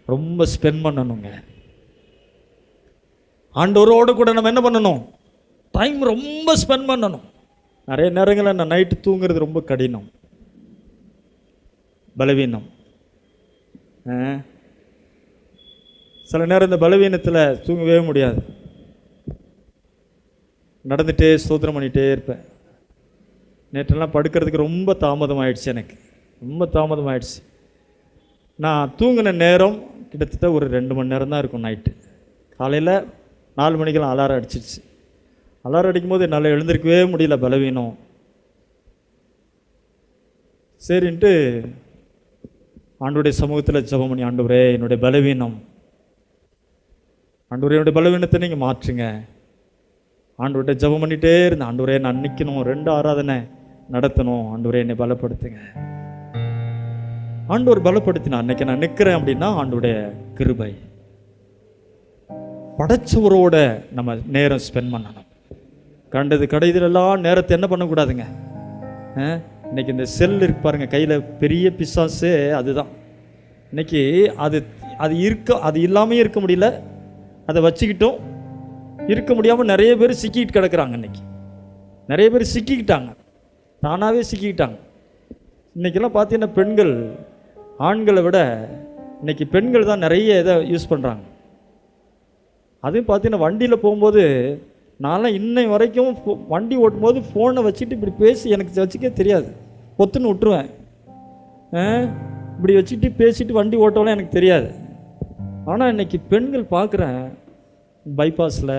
ரொம்ப ஸ்பெண்ட் பண்ணணுங்க. ஆண்டவரோடு கூட நம்ம என்ன பண்ணணும், டைம் ரொம்ப ஸ்பெண்ட் பண்ணணும். நிறைய நேரங்களில் நான் நைட்டு தூங்குறது ரொம்ப கடினம், பலவீனம். சில நேரம் இந்த பலவீனத்தில் தூங்கவே முடியாது, நடந்துகிட்டே ஸ்தோத்திரம் பண்ணிகிட்டே இருப்பேன். நேற்றெல்லாம் படுக்கிறதுக்கு ரொம்ப தாமதம் ஆயிடுச்சு, எனக்கு ரொம்ப தாமதம் ஆயிடுச்சு. நான் தூங்கின நேரம் கிட்டத்தட்ட ஒரு 2 மணி நேரம் தான் இருக்கும். நைட்டு காலையில் 4 மணிக்கெல்லாம் அலாரம் அடிச்சிடுச்சு. அலாரம் அடிக்கும்போது என்னால் எழுந்திருக்கவே முடியல, பலவீனம். சரின்ட்டு ஆண்டவருடைய சமூகத்தில் ஜெபம் பண்ணி, ஆண்டவரே என்னுடைய பலவீனம், ஆண்டவரே என்னுடைய பலவீனத்தை நீங்கள் மாற்றுங்க. ஆண்டவர்கிட்ட ஜெபம் பண்ணிகிட்டே இருந்தேன். ஆண்டவரே நான் நிற்கணும், 2 ஆராதனை நடத்தணும், ஆண்டவரே என்னை பலப்படுத்துங்க. ஆண்டவர் பலப்படுத்தினா அன்னைக்கு நான் நிற்கிறேன் அப்படின்னா ஆண்டவருடைய கிருபை. படைச்சவரோட நம்ம நேரம் ஸ்பெண்ட் பண்ணணும். கண்டது கடைதிலெல்லாம் நேரத்தை என்ன பண்ணக்கூடாதுங்க. இன்னைக்கு இந்த செல் இருக்கு பாருங்க, கையில் பெரிய பிசாசே அதுதான். இன்னைக்கு அது இல்லாமையும் இருக்க முடியல, அதை வச்சுக்கிட்டும் இருக்க முடியாமல் நிறைய பேர் சிக்கிட்டு கிடக்குறாங்க. இன்னைக்கு நிறைய பேர் சிக்கிக்கிட்டாங்க, தானாகவே சிக்கிக்கிட்டாங்க. இன்றைக்கெல்லாம் பார்த்தீங்கன்னா பெண்கள் ஆண்களை விட இன்னைக்கு பெண்கள் தான் நிறைய இதை யூஸ் பண்ணுறாங்க. அதுவும் பார்த்தீங்கன்னா வண்டியில் போகும்போது நான்லாம் இன்னை வரைக்கும் வண்டி ஓட்டும்போது ஃபோனை வச்சுட்டு இப்படி பேசி எனக்கு வச்சுக்கே தெரியாது, பொத்துன்னு விட்டுருவேன். இப்படி வச்சுட்டு பேசிட்டு வண்டி ஓட்டவெல்லாம் எனக்கு தெரியாது. ஆனால் இன்றைக்கி பெண்கள் பார்க்குறேன், பைபாஸில்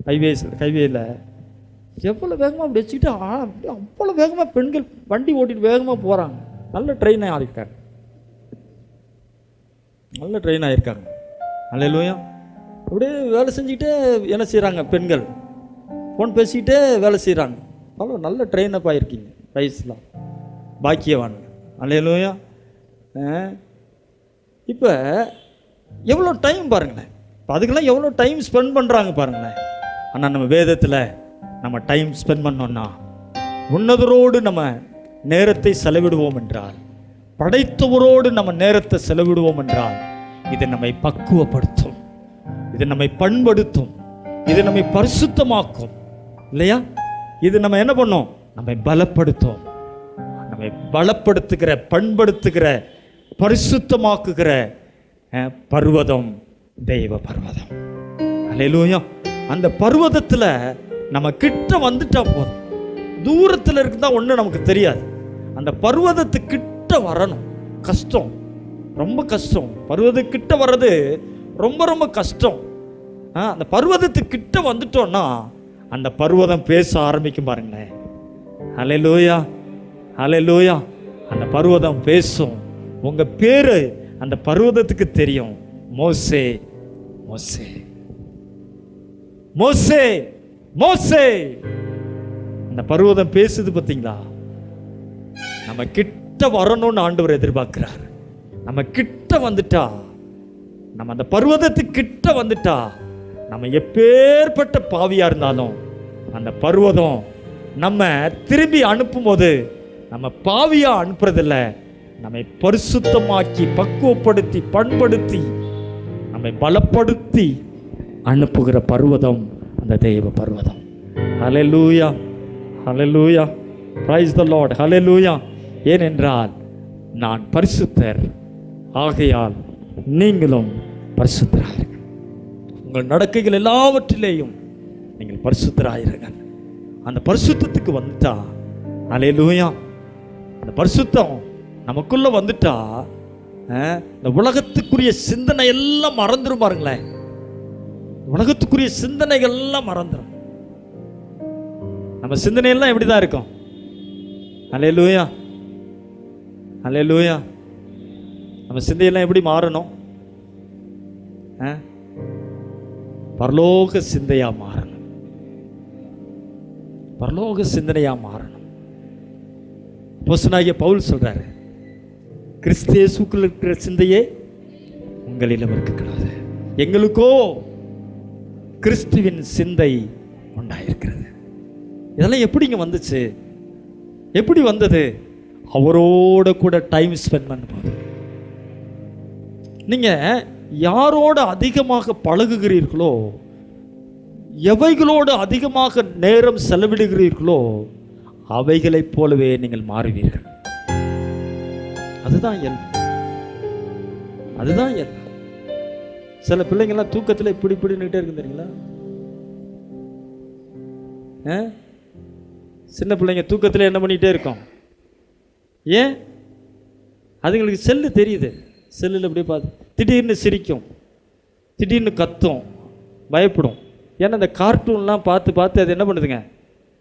ஹைவேயில் எவ்வளோ வேகமாக அப்படி வச்சுக்கிட்டு அவ்வளோ வேகமாக பெண்கள் வண்டி ஓட்டிட்டு வேகமாக போகிறாங்க. நல்ல ட்ரெயின் ஆகிருக்காங்க, நல்ல ட்ரெயின் ஆகிருக்காங்க. அல்லேலூயா. அப்படியே வேலை செஞ்சுக்கிட்டே என்ன செய்கிறாங்க, பெண்கள் ஃபோன் பேசிக்கிட்டே வேலை செய்கிறாங்க. அவ்வளோ நல்ல ட்ரெயின் அப் ஆகிருக்கீங்க, வயசுலாம் பாக்கியவானுங்க. அல்லேலூயா. இப்போ எவ்வளோ டைம் பாருங்களேன், இப்போ அதுக்கெல்லாம் எவ்வளோ டைம் ஸ்பெண்ட் பண்ணுறாங்க பாருங்களேன். ஆனால் நம்ம வேதத்தில் நம்ம டைம் ஸ்பெண்ட் பண்ணோன்னா உன்னதரோடு நம்ம நேரத்தை செலவிடுவோம் என்றால், படைத்தவரோடு நம்ம நேரத்தை செலவிடுவோம் என்றால், இது நம்மை பக்குவப்படுத்தும், இது நம்மை பண்படுத்தும், இது நம்மை பரிசுத்தமாக்கும் இல்லையா? இது நம்ம என்ன பண்ணோம், நம்மை பலப்படுத்தும். நம்மை பலப்படுத்துகிற, பண்படுத்துகிற, பரிசுத்தமாக்குகிற பர்வதம் தெய்வ பர்வதம். அல்லேலூயா. அந்த பர்வதத்தில் நம்ம கிட்ட வந்துட்டா போதும். தூரத்தில் இருக்குதா ஒன்றும் நமக்கு தெரியாது. அந்த பர்வதத்துக்கிட்ட வரணும், கஷ்டம். ரொம்ப கஷ்டம். பர்வதத்துக்கிட்ட வர்றது ரொம்ப ரொம்ப கஷ்டம். அந்த பர்வதத்துக்கிட்ட வந்துட்டோன்னா அந்த பர்வதம் பேச ஆரம்பிக்கும் பாருங்களேன். ஹல்லேலூயா, ஹல்லேலூயா. அந்த பர்வதம் பேசும். உங்க பேரு அந்த பர்வதத்துக்கு தெரியும். மோசே, மோசே, மோசே, மோசே. அந்த பர்வதம் பேசுது பார்த்தீங்களா? நம்ம கிட்ட வரணும்னு ஆண்டவர் எதிர்பார்க்கிறார். நம்ம கிட்ட வந்துட்டா, நம்ம அந்த பர்வதத்துக்கு கிட்ட வந்துட்டா, நம்ம எப்பேற்பட்ட பாவியா இருந்தாலும் அந்த பர்வதம் நம்ம திரும்பி அனுப்பும் போது நம்ம பாவியா அனுப்புறதில்ல, நம்மை பரிசுத்தமாக்கி பக்குவப்படுத்தி பண்படுத்தி நம்மை பலப்படுத்தி அனுப்புகிற பர்வதம் அந்த தெய்வ பர்வதம். ஹல்லேலூயா, ஹல்லேலூயா, பிரைஸ் தி லார்ட், ஹல்லேலூயா. ஏனென்றால் நான் பரிசுத்தர், ஆகையால் நீங்களும் பரிசுத்தராயிருங்கள். உங்கள் நடக்கைகள் எல்லாவற்றிலேயும் நீங்கள் பரிசுத்தராயிருங்கள். அந்த பரிசுத்தத்துக்கு வந்துட்டா, ஹல்லேலூயா, அந்த பரிசுத்தம் நமக்குள்ள வந்துட்டா இந்த உலகத்துக்குரிய சிந்தனை எல்லாம் மறந்துடும் பாருங்களேன். உலகத்துக்குரிய சிந்தனைகள் எல்லாம் மறந்துடும். நம்ம சிந்தனையெல்லாம் எப்படிதான் இருக்கும்? ஹல்லேலூயா, ஹல்லேலூயா. நம்ம சிந்தையெல்லாம் எப்படி மாறணும்? பரலோக சிந்தையா மாறணும், பரலோக சிந்தனையா மாறணும். அப்போஸ்தலனாகிய பவுல் சொல்றாரு, கிறிஸ்து இயேசுக்குள் இருக்கிற சிந்தையே உங்களிலும் இருக்கக்கூடாது. எங்களுக்கோ கிறிஸ்துவின் சிந்தை உண்டாயிருக்கிறது. இதெல்லாம் எப்படிங்க வந்துச்சு? எப்படி வந்தது? அவரோட கூட டைம் ஸ்பெண்ட் பண்ணும்போது. நீங்க யாரோட அதிகமாக பழகுகிறீர்களோ, எவைகளோடு அதிகமாக நேரம் செலவிடுகிறீர்களோ அவைகளைப் போலவே நீங்கள் மாறுவீர்கள். அதுதான் இயல்பு, அதுதான் இயல்பு. சில பிள்ளைங்கள்லாம் தூக்கத்தில் இப்படி இப்படின்னுட்டே இருக்கு தெரியுங்களா? சின்ன பிள்ளைங்க தூக்கத்தில் என்ன பண்ணிகிட்டே இருக்கோம்? ஏன்? அதுங்களுக்கு செல்லு தெரியுது. செல்லில் அப்படியே பார்த்து திடீர்னு சிரிக்கும், திடீர்னு கத்தும், பயப்படும். ஏன்னா இந்த கார்ட்டூன்லாம் பார்த்து பார்த்து அது என்ன பண்ணுதுங்க?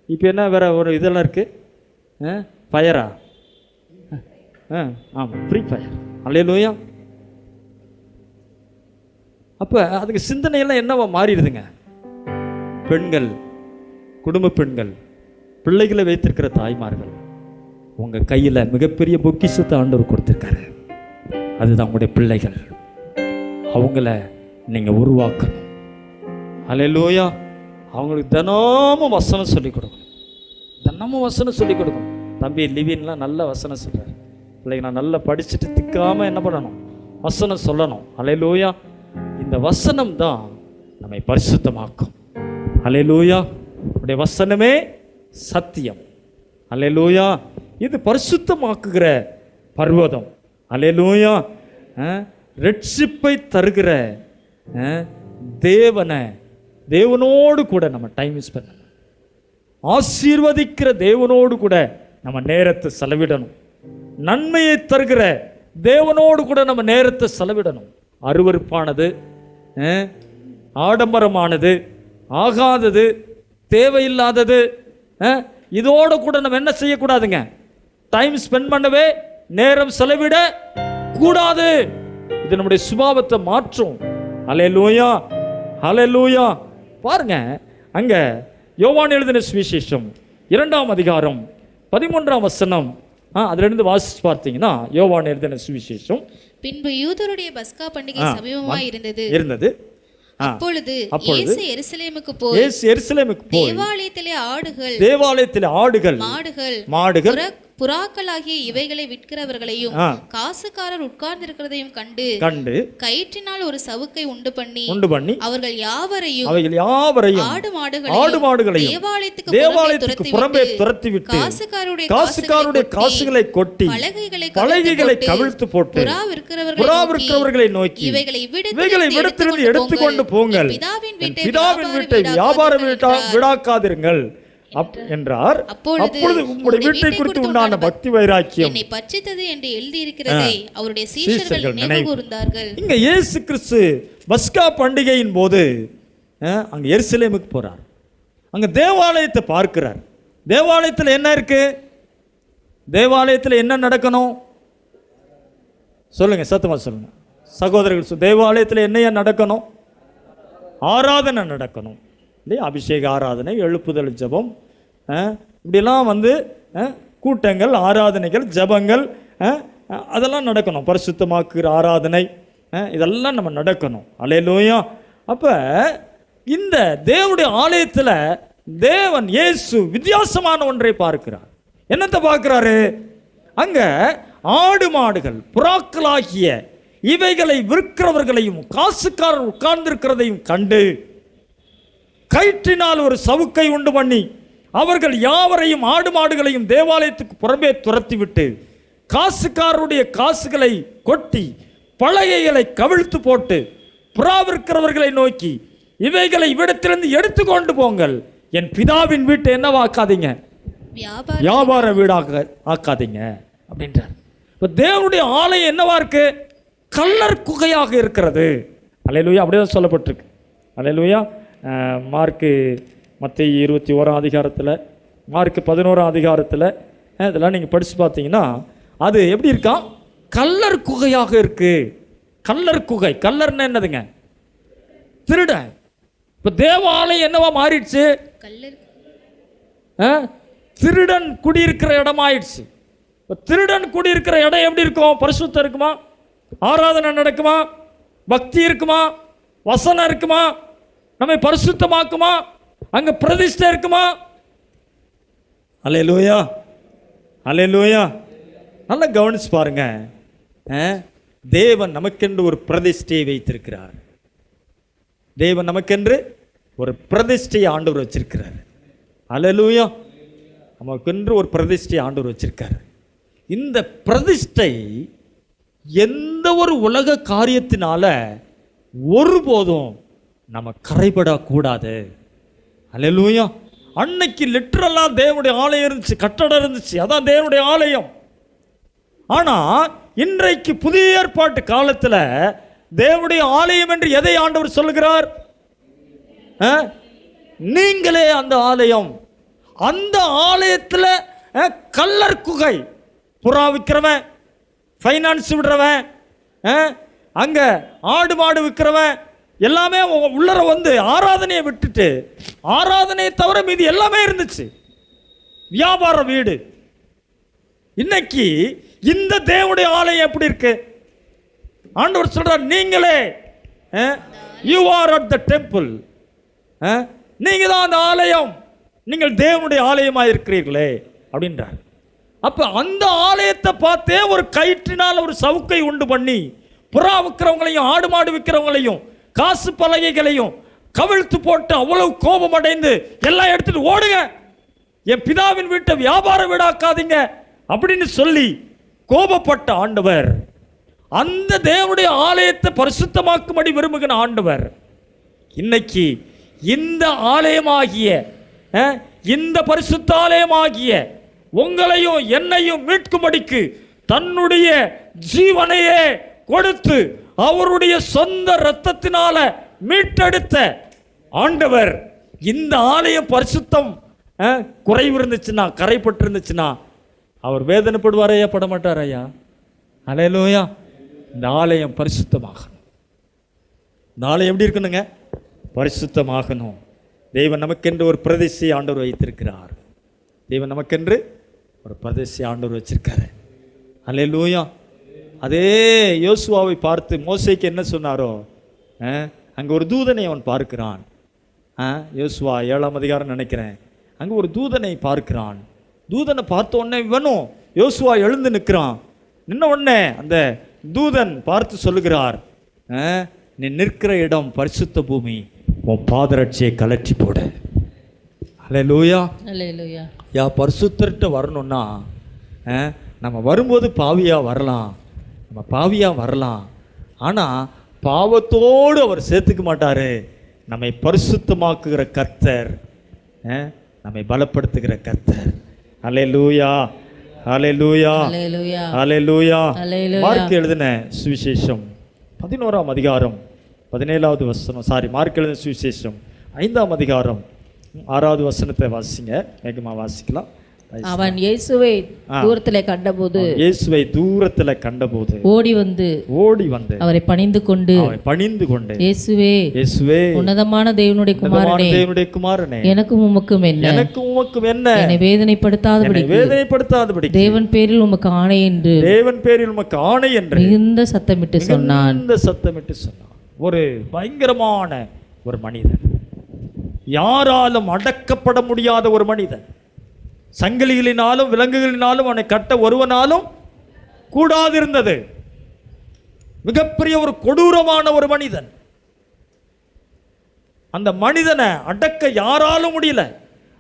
இப்போ என்ன வேற ஒரு இதெல்லாம் இருக்குது, ஃபயரா? ஆமாம், ஃப்ரீ ஃபயர். அல்லேலூயா. அப்போ அதுக்கு சிந்தனையெல்லாம் என்னவா மாறிடுதுங்க? பெண்கள், குடும்ப பெண்கள், பிள்ளைகளை வைத்திருக்கிற தாய்மார்கள், உங்கள் கையில் மிகப்பெரிய பொக்கிஷத்தை ஆண்டவர் கொடுத்துருக்காரு. அதுதான் உங்களுடைய பிள்ளைகள். அவங்கள நீங்கள் உருவாக்கணும். அல்லேலூயா. அவங்களுக்கு தினமும் வசனம் சொல்லிக் கொடுக்கணும், தினமும் வசனம் சொல்லிக் கொடுக்கணும். தம்பி லிவின்லாம் நல்ல வசனம் சொல்கிறார். பிள்ளைங்க நான் நல்லா படிச்சுட்டு திக்காமல் என்ன பண்ணணும்? வசனம் சொல்லணும். அல்லேலூயா. இந்த வசனம் தான் நம்மை பரிசுத்தமாக்கும். அல்லேலூயா. உடைய வசனமே சத்தியம். அல்லேலூயா. இது பரிசுத்தமாக்குகிற பர்வதம். அல்லேலூயா. ரட்சிப்பை தருகிற தேவனோடு கூட நம்ம டைம் ஸ்பெண்ட் பண்ணணும். ஆசீர்வதிக்கிற தேவனோடு கூட நம்ம நேரத்தை செலவிடணும். நன்மையை தருகிற தேவனோடு கூட நம்ம நேரத்தை செலவிடணும். அருவருப்பானது, ஆடம்பரமானது, ஆகாதது, தேவையில்லாதது, இதோட கூட நம்ம என்ன செய்யக்கூடாதுங்க? டைம் ஸ்பெண்ட் பண்ணவே, நேரம் செலவிட கூடாது. இது நம்முடைய சுபாவத்தை மாற்றும். அல்லேலூயா, அல்லேலூயா. பாருங்க, அங்க யோவான் எழுதின சுவிசேஷம் 2ஆம் அதிகாரம் 13ஆம் வசனம், அதிலிருந்து வாசிச்சு பார்த்தீங்கன்னா, யோவான் எழுதின சுவிசேஷம். பின்பு யூதருடைய பஸ்கா பண்டிகை சமீபமாய் இருந்தது. அப்பொழுது இயேசு எருசலேமுக்கு போய் தேவாலயத்திலே ஆடுகள் மாடுகள் புறாக்களாகிய இவைகளை விற்கிறவர்களையும் காசுக்காரர் உட்கார்ந்திருக்கிறதையும் கண்டு கயிற்றினால் ஒரு சவுக்கை உண்டு பண்ணி அவர்கள் யாவரையும் ஆடு மாடுகளையும் தேவாலயத்துக்கு புறம்பே துரத்திவிட்டு காசுக்காருடைய காசுகளை கொட்டி பலகைகளை கவிழ்த்து போட்டு புறா விற்கிறவர்களை நோக்கி இவைகளை விடத்திலிருந்து எடுத்துக்கொண்டு போங்கள், பிதாவின் வீட்டை வியாபாரம் விடாக்காதிருங்கள். என்றார். அப்பொழுது உம்முடைய வீட்டை குறித்து உண்டான பக்தி வைராக்கியம் என்னை பட்சித்தது என்று எழுதியிருக்கிறதை அவருடைய சீஷர்கள் நினைவு கூர்ந்தார்கள். இங்க இயேசு கிறிஸ்து பஸ்கா பண்டிகையின் போது அங்க எருசலேமுக்கு போறார். அங்க தேவாலயத்தை பார்க்கிறார். தேவாலயத்தில் என்ன இருக்கு? தேவாலயத்தில் என்ன நடக்கணும் சொல்லுங்க, சத்தமா சொல்லுங்க சகோதரர்கள். தேவாலயத்தில் என்னையா நடக்கணும்? ஆராதனை நடக்கணும் இல்லையா? அபிஷேக ஆராதனை, எழுப்புதல் ஜபம், இப்படிலாம் கூட்டங்கள், ஆராதனைகள், ஜபங்கள் அதெல்லாம் நடக்கணும். பரிசுத்தமாக்குகிற ஆராதனை இதெல்லாம் நம்ம நடக்கணும். அல்லேலூயா. அப்போ இந்த தேவனுடைய ஆலயத்தில் தேவன் இயேசு வித்தியாசமான ஒன்றை பார்க்கிறார். என்னத்தை பார்க்கிறாரு? அங்கே ஆடு மாடுகள், புறாக்களாகிய இவைகளை விற்கிறவர்களையும் காசுக்காரர் உட்கார்ந்திருக்கிறதையும் கண்டு கயிற்றினால் ஒரு சவுக்கை உண்டு பண்ணி அவர்கள் யாவரையும் ஆடு மாடுகளையும் தேவாலயத்துக்கு புறம்பே துரத்திவிட்டு காசுக்காரருடைய காசுகளை கொட்டி பலகைகளை கவிழ்த்து போட்டு புறா விற்கிறவர்களை நோக்கி இவைகளை இவ்விடத்திலிருந்து எடுத்துக்கொண்டு போங்கள், என் பிதாவின் வீட்டை என்னவாக்காதீங்க, வியாபார வீடாக ஆக்காதீங்க அப்படின்றார். இப்போ தேவனுடைய ஆலயம் என்னவா இருக்கு? கல்லர் குகையாக இருக்கிறது. அல்லேலூயா. அப்படிதான் சொல்லப்பட்டிருக்கு. அல்லேலூயா. மார்க்கு மத்தேயு 21 அதிகாரத்தில், மார்க்கு 11 அதிகாரத்தில் இதெல்லாம் நீங்கள் படித்து பார்த்தீங்கன்னா அது எப்படி இருக்கா? கல்லர் குகையாக இருக்கு. கல்லர் குகை, கல்லர்னா என்னதுங்க? திருட. இப்போ தேவாலயம் என்னவா மாறிடுச்சு? திருடன் குடியிருக்கிற இடமாயிடுச்சு. இப்போ திருடன் குடியிருக்கிற இடம் எப்படி இருக்கும்? பரிசுத்தம் இருக்குமா? ஆராதனை நடக்குமா? பக்தி இருக்குமா? வசனம் இருக்குமா? நம்மை பரிசுத்தமாக்குமா? அங்க பிரதிஷ்டை இருக்குமா? அல்லேலூயா, அல்லேலூயா. நல்லா கவனிச்சு பாருங்க. தேவன் நமக்கென்று ஒரு பிரதிஷ்டையை வைத்திருக்கிறார். தேவன் நமக்கென்று ஒரு பிரதிஷ்டையை ஆண்டவர் வச்சிருக்கிறார். அல்லேலூயா. நமக்கென்று ஒரு பிரதிஷ்டையை ஆண்டவர் வச்சிருக்கார். இந்த பிரதிஷ்டை எந்த ஒரு உலக காரியத்தினால ஒருபோதும் நம்ம கரைபடக்கூடாது. அல்லேலூயா. அன்னைக்கு லிட்டரலா தேவனுடைய ஆலயம் இருந்துச்சு, கட்டடம் இருந்துச்சு, அதான் தேவனுடைய ஆலயம். ஆனா இன்றைக்கு புதிய ஏற்பாட்டு காலத்துல தேவனுடைய ஆலயம் என்று எதை ஆண்டவர் சொல்லுகிறார்? நீங்களே அந்த ஆலயம். அந்த ஆலயத்துல கல்லர் குகை, புறா விற்கிறவன், ஃபைனான்ஸ் விடுறவன், அங்க ஆடு மாடு விற்கிறவன் எல்லாமே உள்ளர ஆராதனையை விட்டுட்டு, ஆராதனையை தவிர மீதி எல்லாமே இருந்துச்சு, வியாபார வீடு. இன்னைக்கு இந்த தேவனுடைய ஆலயம் எப்படி இருக்கு? ஆண்டவர் சொல்றார், நீங்களே you are at the temple, நீங்க தான் அந்த ஆலயம், நீங்கள் தேவனுடைய ஆலயமாக இருக்கிறீர்களே அப்படின்றார். அப்ப அந்த ஆலயத்தை பார்த்தே ஒரு கயிற்றினால் ஒரு சவுக்கை உண்டு பண்ணி புறா விற்கிறவங்களையும் ஆடு மாடு விற்கிறவங்களையும் காசு பலகைகளையும் கவிழ்த்து போட்டு அவ்வளவு கோபம் அடைந்து எல்லாம் எடுத்துட்டு ஓடுங்க, என் பிதாவின் வீட்டை வியாபார வீடாக்காதீங்க அப்படின்னு சொல்லி கோபப்பட்ட ஆண்டவர் அந்த தேவனுடைய ஆலயத்தை பரிசுத்தமாக்கும்படி விரும்புகிற ஆண்டவர் இன்னைக்கு இந்த ஆலயமாகிய இந்த பரிசுத்த ஆலயமாகிய உங்களையும் என்னையும் மீட்கும்படிக்கு தன்னுடைய ஜீவனையே கொடுத்து அவருடைய சொந்த இரத்தத்தினால மீட்டெடுத்த ஆண்டவர் இந்த ஆலயம் பரிசுத்தம் குறைவு இருந்துச்சுன்னா, கரைப்பட்டு இருந்துச்சுன்னா அவர் வேதனைப்படுவாரையா, பட மாட்டார் ஐயா? அல்லேலூயா. இந்த ஆலயம் பரிசுத்தமாகணும். இந்த ஆலயம் எப்படி இருக்கணுங்க? பரிசுத்தமாகணும். தேவன் நமக்கென்று ஒரு பிரதிஷ்டை ஆண்டவர் வைத்திருக்கிறார். தேவன் நமக்கென்று ஒரு பிரதிஷ்டை ஆண்டவர் வச்சிருக்காரு. அல்லேலூயா. அதே யோசுவாவை பார்த்து மோசேக்கு என்ன சொன்னாரோ, அங்கே ஒரு தூதனை அவன் பார்க்கிறான். யோசுவா 7ஆம் அதிகாரம் நினைக்கிறேன். அங்கே ஒரு தூதனை பார்க்கிறான். தூதனை பார்த்த உடனே இவனும் யோசுவா எழுந்து நிற்கிறான். நின்ன உடனே அந்த தூதன் பார்த்து சொல்லுகிறார், நீ நிற்கிற இடம் பரிசுத்த பூமி, உன் பாதரட்சியை கலற்றி போடு. அல்லேலூயா, அல்லேலூயா. யா பரிசுத்தர்கிட்ட வரணும்னா நம்ம வரும்போது பாவியாக வரலாம், நம்ம பாவியாக வரலாம். ஆனால் பாவத்தோடு அவர் சேர்த்துக்க மாட்டார். நம்மை பரிசுத்தமாக்குகிற கர்த்தர் நம்மை பலப்படுத்துகிற கர்த்தர். அல்லேலூயா, அல்லேலூயா, அல்லேலூயா, அல்லேலூயா. அல்லேலூயா. மார்க் எழுதின சுவிசேஷம் 11ஆம் அதிகாரம் 17வது வசனம். மார்க் எழுதின சுவிசேஷம் 5ஆம் அதிகாரம் 6வது வசனத்தை வாசிங்க. வேகமா வாசிக்கலாம். அவன் இயேசுவை தூரத்திலே கண்டபோது ஓடி வந்து அவரை பணிந்து கொண்டு இயேசுவே, உன்னதமான தேவனுடைய குமாரனே, எனக்கும் உமக்கும் என்ன, என்னை வேதனைப்படுத்தாதபடி தேவன் பேரில் உமக்கு ஆணை என்று மிகுந்த சத்தமிட்டு சொன்னான். ஒரு பயங்கரமான ஒரு மனிதன், யாராலும் அடக்கப்பட முடியாத ஒரு மனிதன். சங்கிலிகளினாலும் விலங்குகளினாலும் அவனை கட்ட ஒருவனாலும் கூடாதிருந்தது. மிகப்பெரிய ஒரு கொடூரமான ஒரு மனிதன். அந்த மனிதனை அடக்க யாராலும் முடியல.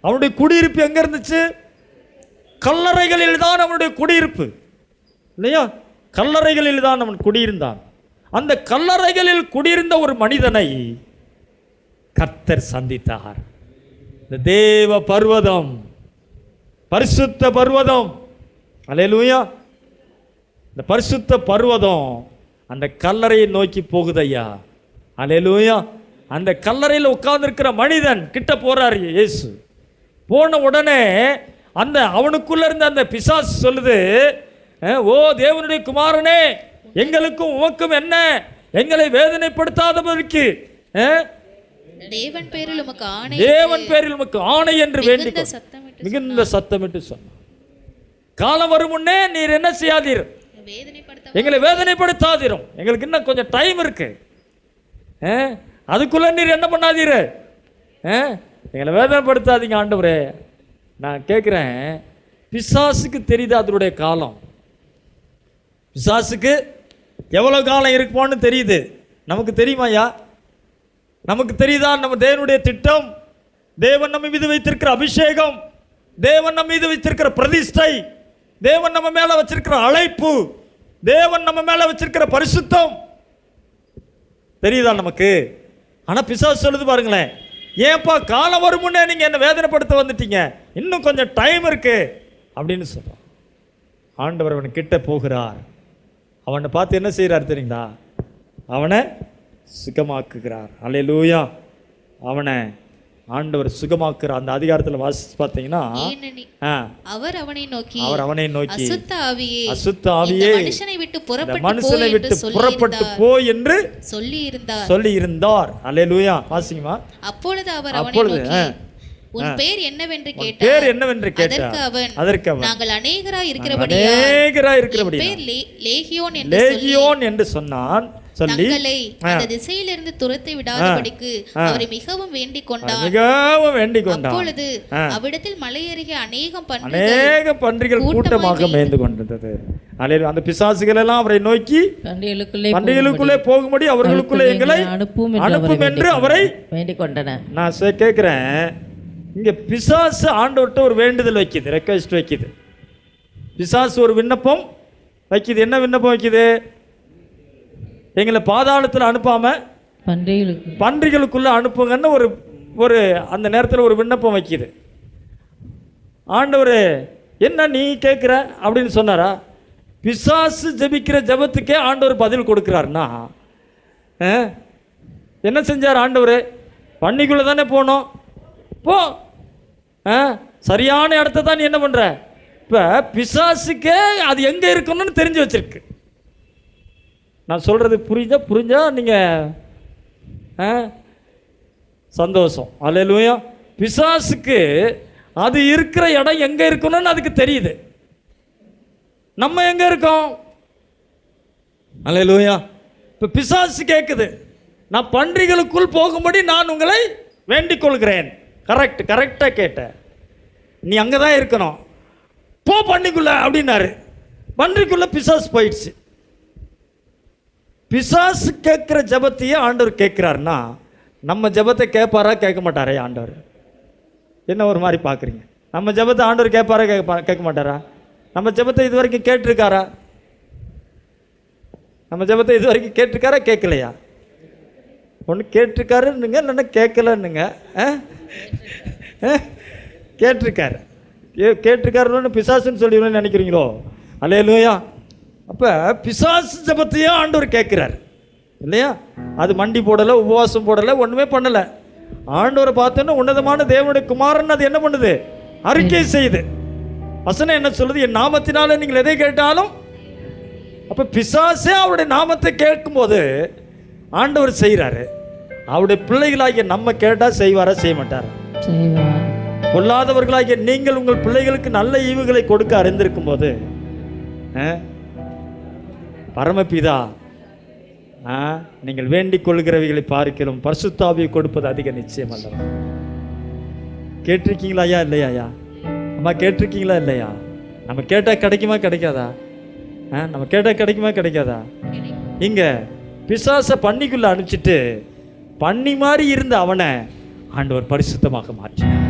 அவனுடைய குடியிருப்பு எங்க இருந்துச்சு? கல்லறைகளில் தான் அவனுடைய குடியிருப்பு, இல்லையா? கல்லறைகளில் தான் அவன் குடியிருந்தான். அந்த கல்லறைகளில் குடியிருந்த ஒரு மனிதனை கர்த்தர் சந்தித்தார். இந்த தேவ பர்வதம், பரிசுத்த பர்வதம், அல்லேலூயா. இந்த பரிசுத்த பர்வதம் அந்த கல்லறையை நோக்கி போகுது ஐயா. அல்லேலூயா. அந்த கல்லறையில் உட்கார்ந்திருக்கிற மனிதன் கிட்ட போறாரு இயேசு. போன உடனே அந்த அவனுக்குள்ள இருந்த அந்த பிசாசு சொல்லுது, ஓ தேவனுடைய குமாரனே, எங்களுக்கும் உமக்கும் என்ன, எங்களை வேதனைப்படுத்தாதபடிக்கு தேவன் பேரில் உமக்கு ஆணை என்று வேண்டிக் மிகுந்த சத்தமிட்டு சொன்னார். காலம் வரும் முன்னே நீர் என்ன செய்யாதீர், எங்களை வேதனைப்படுத்தாதீரும். எங்களுக்கு இன்னும் கொஞ்சம் டைம் இருக்கு, அதுக்குள்ள நீர் என்ன பண்ணாதீர், எங்களை வேதனைப்படுத்தாதீங்க ஆண்டவரே. நான் கேட்குறேன், பிசாசுக்கு தெரியுது அதனுடைய காலம். பிசாசுக்கு எவ்வளோ காலம் இருக்குமோன்னு தெரியுது. நமக்கு தெரியுமாயா? நமக்கு தெரியுதா நம்ம தேவனுடைய திட்டம், தேவன் நம்ம மீது வைத்திருக்கிற அபிஷேகம், தேவன் நம்ம மீது வைத்திருக்கிற பிரதிஷ்டை, தேவன் நம்ம மேல வச்சிருக்கிற அழைப்பு, தேவன் நம்ம மேல வச்சிருக்கிற பரிசுத்தம் தெரியுதா நமக்கு? ஆனா பிசாசு சொல்லுது பாருங்களேன், ஏன்பா காலம் வரும் முன்னே நீங்க என்ன வேதனைப்படுத்த வந்துட்டீங்க, இன்னும் கொஞ்சம் டைம் இருக்கு அப்படின்னு சொல்றான். ஆண்டவர் அவன் கிட்ட போகிறார். அவனை பார்த்து என்ன செய்யறார் தெரியுங்களா? அவனை சுகமாக்குகிறார். அல்லேலூயா. அவனை ஆண்டவர் சுகமாக்குற அந்த அதிகாரத்தில் வாசிச்சு பார்த்தீங்கன்னா, அவர் அவனை நோக்கி அசுத்த ஆவியே மனுஷனை விட்டு புறப்பட்டு போ என்று சொல்லி இருந்தார். அல்லேலூயா. வாசிங்கம்மா. அப்பொழுது அவர் அவனை நோக்கி, உன் பேர் என்னவென்று கேட்டார். அதற்கு அவன், நாங்கள் அநேகராய் இருக்கிறபடியால் பேர் லேகியோன் என்று சொன்னான். அந்த திசையிலிருந்து துரத்தி விடாதபடிக்கு அவரை மிகவும் வேண்டிக் கொண்டான். அப்பொழுது அவ்விடத்தில் மலையருகே அநேக பன்றிகள் கூட்டமாக மேய்ந்து கொண்டிருந்தது. அந்த பிசாசுகள் எல்லாம் அவரை நோக்கி பன்றிகளுக்குள்ளே போகும்படி அவர்களுக்குள்ளே எங்களை அனுப்பும் என்று அவரை வேண்டிக் கொண்டன. நான் கேட்கிறேன், இங்க பிசாசு ஆண்டவர்கிட்ட ஒரு வேண்டுதல் வைக்குது, ரெக்வெஸ்ட் வைக்குது. பிசாசு ஒரு விண்ணப்பம் வைக்குது. என்ன விண்ணப்பம் வைக்குது? எங்களை பாதாளத்தில் அனுப்பாம பன்றிகளுக்குள்ள அனுப்புங்கன்னு ஒரு அந்த நேரத்தில் ஒரு விண்ணப்பம் வைக்குது. ஆண்டவர் என்ன நீ கேட்குற அப்படின்னு சொன்னாரா? பிசாசு ஜெபிக்கிற ஜெபத்துக்கே ஆண்டவர் பதில் கொடுக்குறாருன்னா என்ன செஞ்சார் ஆண்டவர்? பன்னிக்குள்ளே தானே போனோம், போ, சரியான இடத்த தான் நீ என்ன பண்ணுற. இப்போ பிசாசுக்கே அது எங்கே இருக்கணும்னு தெரிஞ்சு வச்சிருக்கு. நான் சொல்கிறது புரிஞ்சா நீங்கள் சந்தோஷம். அல்லேலூயா. பிசாசுக்கு அது இருக்கிற இடம் எங்கே இருக்கணும்னு அதுக்கு தெரியுது. நம்ம எங்கே இருக்கோம்? அல்லேலூயா. இப்போ பிசாசு கேட்குது, நான் பன்றிகளுக்குள் போகும்படி நான் உங்களை வேண்டிக் கொள்கிறேன். கரெக்டாக கேட்டேன். நீ அங்கே தான் இருக்கணும், போ பன்றிக்குள்ள அப்படின்னாரு. பன்றிக்குள்ள பிசாசு போயிடுச்சு. பிசாசு கேட்குற ஜபத்தையே ஆண்டவர் கேட்குறாருன்னா நம்ம ஜபத்தை கேட்பாரா கேட்க மாட்டாரே ஆண்டவர்? என்ன ஒரு மாதிரி பார்க்குறீங்க? நம்ம ஜபத்தை ஆண்டவர் கேட்பாரா கேட்க மாட்டாரா? நம்ம ஜபத்தை இது வரைக்கும் கேட்டிருக்காரா? நம்ம ஜபத்தை இது வரைக்கும் கேட்டிருக்காரா கேட்கலையா? ஒன்று கேட்டிருக்காருன்னுங்க, இல்லைன்னா கேட்கலன்னுங்க. கேட்டிருக்காரு. கேட்டிருக்காருன்னு பிசாசுன்னு சொல்லி நினைக்கிறீங்களோ? அல்லேலூயா. அப்போ பிசாசு ஜெபத்தையே ஆண்டவர் கேட்குறாரு இல்லையா? அது மண்டி போடலை, உபவாசம் போடலை, ஒன்றுமே பண்ணலை. ஆண்டவரை பார்த்தோன்னா உன்னதமான தேவனுடைய குமாரன் அது என்ன பண்ணுது? அறிக்கை செய்யுது. வசனம் என்ன சொல்லுது? என் நாமத்தினால நீங்கள் எதை கேட்டாலும். அப்போ பிசாசே அவருடைய நாமத்தை கேட்கும்போது ஆண்டவர் செய்கிறாரு. அவருடைய பிள்ளைகளாகிய நம்ம கேட்டால் செய்வாரா செய்ய மாட்டாரா? பொல்லாதவர்களாகிய நீங்கள் உங்கள் பிள்ளைகளுக்கு நல்ல ஈவுகளை கொடுக்க அறிந்திருக்கும் போது பரமபிதா நீங்கள் வேண்டிக் கொள்கிறவைகளை பார்க்கிறோம் பரிசுத்த ஆவியை கொடுப்பது அதிக நிச்சயம் அல்லவா? கேட்டிருக்கீங்களா ஐயா? இல்லையா ஐயா? அம்மா கேட்டிருக்கீங்களா இல்லையா? நம்ம கேட்டால் கிடைக்குமா கிடைக்காதா? நம்ம கேட்டால் கிடைக்குமா கிடைக்காதா? இங்க பிசாசை பண்ணிக்குள்ள அனுப்பிச்சிட்டு பண்ணி மாதிரி இருந்த அவனை ஆண்டவர் பரிசுத்தமாக மாற்றினார்.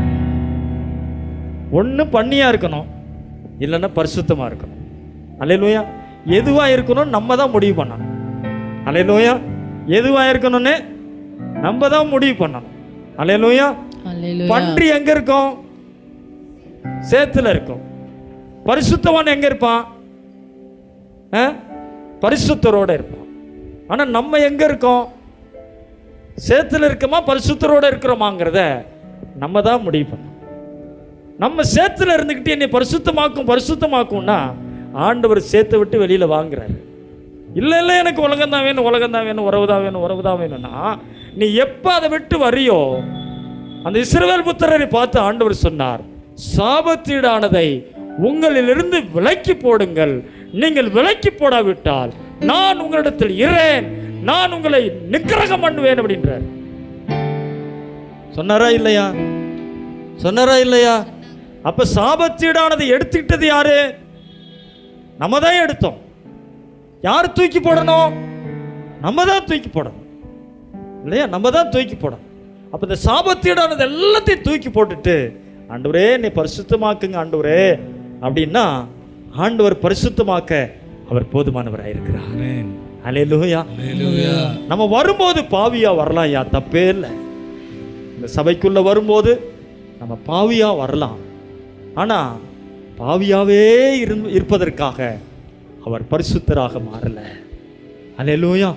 ஒன்று பண்ணியா இருக்கணும், இல்லைன்னா பரிசுத்தமாக இருக்கணும். அல்லேலூயா. எதுவாக இருக்கணும் நம்ம தான் முடிவு பண்ணணும். அல்லேலூயா. எதுவாக இருக்கணும்னு நம்ம தான் முடிவு பண்ணணும். அல்லேலூயா. பன்றி எங்க இருக்கும்? சேத்துல இருக்கும். பரிசுத்தவான் எங்க இருப்பான்? பரிசுத்தரோட இருப்பான். ஆனா நம்ம எங்க இருக்கோம்? சேத்துல இருக்கோமா பரிசுத்தரோட இருக்கிறோமாங்கிறத நம்ம தான் முடிவு பண்ணணும். நம்ம சேத்துல இருந்துக்கிட்டு என்னை பரிசுத்தமாக்கும்னா ஆண்டவர் சேத்தை விட்டு வெளியில வாங்குறாரு. இல்லை இல்லை எனக்கு உலகம் தான் வேணும், உலகம் தான் வேணும், உறவு தான் வேணும், உறவு தான் வேணும்னா நீ எப்போ அதை விட்டு வரியோ அந்த இஸ்ரவேல் புத்திரரை பார்த்து ஆண்டவர் சொன்னார், சாபத்தீடானதை உங்களிலிருந்து விலக்கி போடுங்கள். நீங்கள் விலக்கி போடாவிட்டால் நான் உங்களிடத்தில் இரேன், நான் உங்களை நிக்கிரகம் பண்ணுவேன் அப்படின்றார். சொன்னாரா இல்லையா? சொன்னாரா இல்லையா? அப்ப சாபத்தீடானதை எடுத்துக்கிட்டது யாரு? நம்ம தான் எடுத்தோம். யார் தூக்கி போடணும்? நம்ம தான் தூக்கி போடணும் இல்லையா? நம்ம தான் தூக்கி போடணும். அப்போ இந்த சாபத்தீடானது எல்லாத்தையும் தூக்கி போட்டுட்டு ஆண்டவரே நீ பரிசுத்தமாக்குங்க ஆண்டவரே அப்படின்னா ஆண்டவர் பரிசுத்தமாக்க அவர் போதுமானவராக இருக்கிறார். அல்லேலூயா. நம்ம வரும்போது பாவியா வரலாம் ஐயா, தப்பே இல்லை. இந்த சபைக்குள்ள வரும்போது நம்ம பாவியா வரலாம். ஆனா பாவியாவே இருப்பதற்காக அவர் பரிசுத்தராக மாறல. அல்லேலூயா.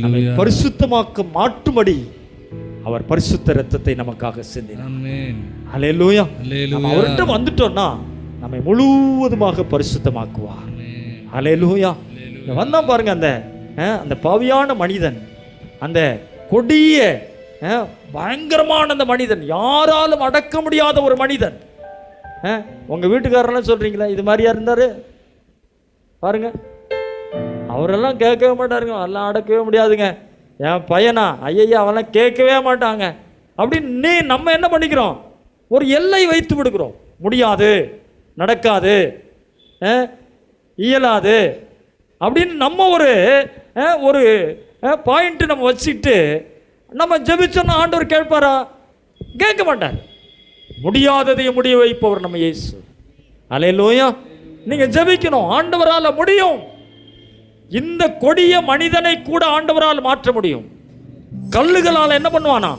நம்மை பரிசுத்தமாக்க மாற்றும்படி அவர் பரிசுத்த இரத்தத்தை நமக்காக சிந்தினார். அல்லேலூயா. நம்ம அவர்கிட்ட வந்துட்டோம்னா நம்மை முழுவதுமாக பரிசுத்தமாக்குவார். அல்லேலூயா. வந்தா பாருங்க அந்த பாவியான மனிதன், அந்த கொடிய பயங்கரமான அந்த மனிதன், யாராலும் அடக்க முடியாத ஒரு மனிதன். உங்க வீட்டுக்காரெல்லாம் சொல்றீங்களா இது மாதிரியா இருந்தாரு? பாருங்க, அவரெல்லாம் கேட்கவே மாட்டாருங்க, எல்லாம் அடக்கவே முடியாதுங்க. என் பையனா ஐயா அவெல்லாம் கேட்கவே மாட்டாங்க அப்படின்னு நம்ம என்ன பண்ணிக்கிறோம்? ஒரு எல்லை வைத்து விடுகிறோம். முடியாது, நடக்காது, இயலாது அப்படின்னு நம்ம ஒரு பாயிண்ட் நம்ம வச்சுக்கிட்டு நம்ம ஜெபிச்சோன்னா ஆண்டவர் கேட்பாரா? கேட்க மாட்டார். முடியாததையும் முடிய வைப்பவர் நம்ம இயேசு. அல்லேலூயா. நீங்க ஜெபிக்கணும், ஆண்டவரால் முடியும். இந்த கொடிய மனிதனை கூட ஆண்டவரால் மாற்ற முடியும். கல்லுகளால் என்ன பண்ணுவானா?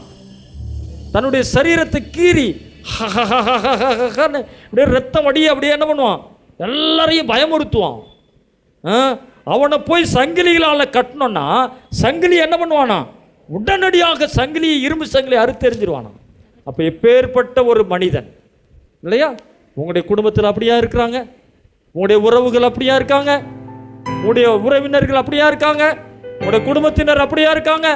தன்னுடைய சரீரத்தை கீறி அப்படியே ரத்தம் வடிய அப்படியே என்ன பண்ணுவான்? எல்லாரையும் பயமுறுத்துவான். அவனை போய் சங்கிலிகளால் கட்டணும்னா சங்கிலி என்ன பண்ணுவானா? உடனடியாக சங்கிலியை, இரும்பு சங்கிலியை அறுத்தெறிஞ்சிருவானா. அப்போ எப்பேற்பட்ட ஒரு மனிதன் இல்லையா? உங்களுடைய குடும்பத்தில் அப்படியா இருக்கிறாங்க, உங்களுடைய உறவுகள் அப்படியா இருக்காங்க, உங்களுடைய உறவினர்கள் அப்படியா இருக்காங்க, உங்களுடைய குடும்பத்தினர் அப்படியா இருக்காங்க.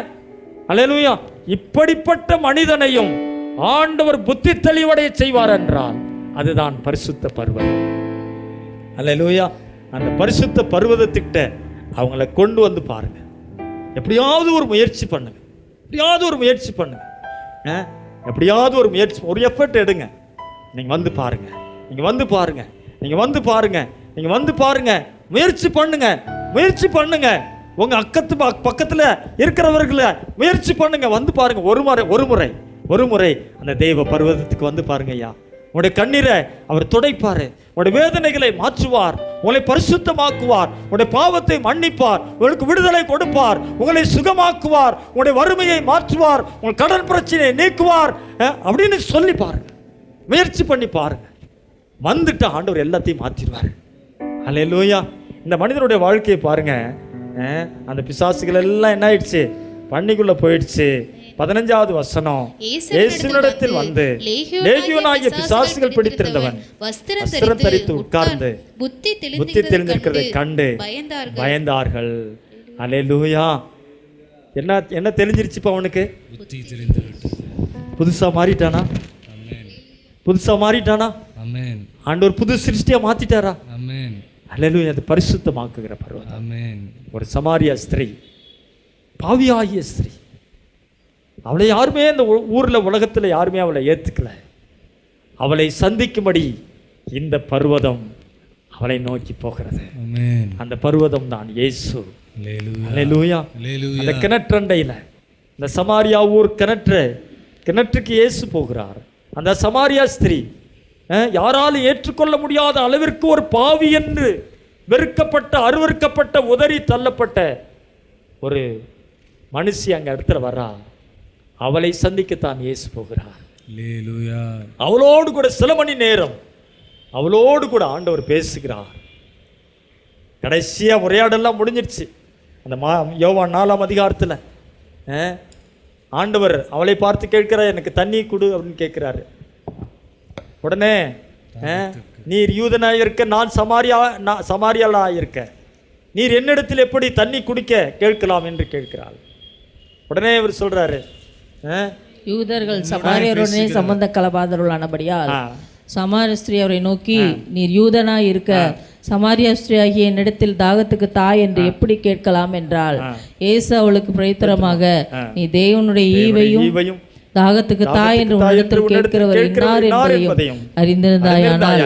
அல்லேலூயா. இப்படிப்பட்ட மனிதனையும் ஆண்டவர் புத்தி தெளிவடைய செய்வார் என்றால் அதுதான் பரிசுத்த பர்வதம். அல்லேலூயா. அந்த பரிசுத்த பர்வதத்திட்ட அவங்கள கொண்டு வந்து பாருங்க. எப்படியாவது ஒரு முயற்சி பண்ணுங்க, எப்படியாவது ஒரு முயற்சி பண்ணுங்க, எப்படியாவது ஒரு முயற்சி, ஒரு எஃபர்ட் எடுங்க. நீங்க வந்து பாருங்க, நீங்க வந்து பாருங்க, நீங்க வந்து பாருங்க, நீங்க வந்து பாருங்க. முயற்சி பண்ணுங்க, முயற்சி பண்ணுங்க. உங்க பக்கத்துல இருக்கிறவர்களை முயற்சி பண்ணுங்க, வந்து பாருங்க. ஒரு முறை அந்த தெய்வ பர்வதத்துக்கு வந்து பாருங்க ஐயா. உங்களுடைய கண்ணீரை அவர் துடைப்பாரு, உங்களுடைய வேதனைகளை மாற்றுவார், உங்களை பரிசுத்தமாக்குவார், உங்களுடைய பாவத்தை மன்னிப்பார், உங்களுக்கு விடுதலை கொடுப்பார், உங்களை சுகமாக்குவார், உங்களுடைய வறுமையை மாற்றுவார், உங்கள் கடன் பிரச்சனையை நீக்குவார் அப்படின்னு சொல்லி பாருங்க. முயற்சி பண்ணி பாருங்க. வந்துட்டு ஆண்டவர் எல்லாத்தையும் மாற்றிடுவார். அல்லேலூயா. இந்த மனிதனுடைய வாழ்க்கையை பாருங்க. அந்த பிசாசுகள் எல்லாம் என்ன ஆயிடுச்சு? பண்ணிக்குள்ள போயிடுச்சு. 15வது வசனம், இயேசுவினிடத்தில் வந்து லேகியோனாகிய பிசாசுகள் பிடித்திருந்தவன் வஸ்திரம் தரித்து உட்கார்ந்து புத்தி தெளிந்திருக்கிறதை கண்டு பயந்தார்கள். அல்லேலூயா. என்ன தெளிஞ்சிருச்சு இப்ப அவனுக்கு? புதுசா மாறிட்டானா? புதுசா மாறிட்டானா? ஆண்டவர் புது சிருஷ்டியா மாத்திட்டாரா? அல்லேலூயா. அது பரிசுத்தமாக்குகிற பருவம். ஒரு சமாரியா ஸ்திரீ, பாவியாகிய ஸ்திரீ, அவளை யாருமே இந்த ஊர்ல உலகத்துல யாருமே அவளை ஏத்துக்கல. அவளை சந்திக்கும்படி இந்த பர்வதம் அவளை நோக்கி போகிறது. அந்த பர்வதம் தான் இயேசு. அல்லேலூயா. அந்த கிணற்றண்டையில, இந்த சமாரியா ஊர் கிணற்றுக்கு இயேசு போகிறார். அந்த சமாரியா ஸ்திரீ யாராலும் ஏற்றுக்கொள்ள முடியாத அளவிற்கு ஒரு பாவி என்று வெறுக்கப்பட்ட, அருவருக்கப்பட்ட, உதறி தள்ளப்பட்ட ஒரு மனுஷி அங்க இடத்துல வர்றா. அவளை சந்திக்கத்தான் இயேசு போகிறார். அவளோடு கூட சில மணி நேரம் அவளோடு கூட ஆண்டவர் பேசுகிறார். கடைசியா உரையாடெல்லாம் முடிஞ்சிடுச்சு. அந்த யோவான் 4ஆம் அதிகாரத்தில் ஆண்டவர் அவளை பார்த்து கேட்கிறார், எனக்கு தண்ணி கொடு அப்படின்னு கேட்கிறாரு. உடனே நீர் யூதனாக இருக்க, நான் சமாரியாளாக இருக்க, நீர் என்னிடத்தில் எப்படி தண்ணி குடிக்க கேட்கலாம் என்று கேட்கிறாள். உடனே இவர் சொல்றாரு, யூதர்கள் சமாரியருடனே சம்பந்த கலபாதர்களானபடியால் சமாரிய ஸ்திரீ அவரை நோக்கி, நீர் யூதனாய் இருக்க சமாரிய ஸ்திரீ ஆகிய என்னிடத்தில் தாகத்துக்கு தாய் என்று எப்படி கேட்கலாம் என்றால், இயேசு அவளுக்கு பிரயுத்தரமாக, நீ தேவனுடைய ஈவையும் தாகத்துக்கு தாய் என்று உன்னிடத்தில் கேட்கிறவர் இன்னார் என்பதையும் அறிந்திருந்தாயானால்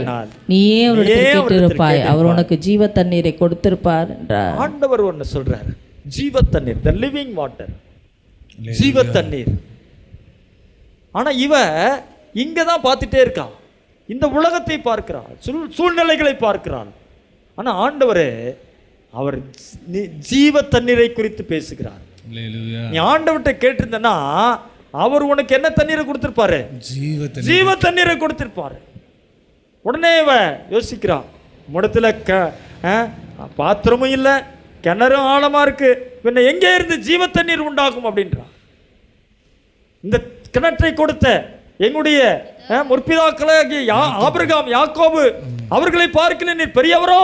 நீயே அவரிடத்தில் கேட்டிருப்பாய், அவர் உனக்கு ஜீவ தண்ணீரை கொடுத்திருப்பார் என்றார். ஆண்டவர் ஒன்று சொல்றார், ஜீவ தண்ணீர், த லிவிங் வாட்டர், ஜீவ தண்ணீர். ஆனா இவ இங்கதான் பார்த்துட்டே இருக்கான், இந்த உலகத்தை பார்க்கிறாள், சூழ்நிலைகளை பார்க்கிறாள். ஆனா ஆண்டவரே அவர் ஜீவ தண்ணீரை குறித்து பேசுகிறார். நீ ஆண்டவர்கிட்ட கேட்டிருந்தனா அவர் உனக்கு என்ன தண்ணீரை கொடுத்திருப்பாரு? ஜீவ தண்ணீரை கொடுத்திருப்பாரு. உடனே இவ யோசிக்கிறான், முடத்துல பாத்திரமும் இல்லை, கிணறும் ஆழமா இருக்கு, பின்ன எங்கே இருந்து ஜீவ தண்ணீர் உண்டாகும் அப்படின்றான். இந்த கிணற்றை கொடுத்த எங்களுடைய முற்பிதாக்களாகிய ஆபிரகாம், யாக்கோபு அவர்களை பார்க்கல நீர் பெரியவரோ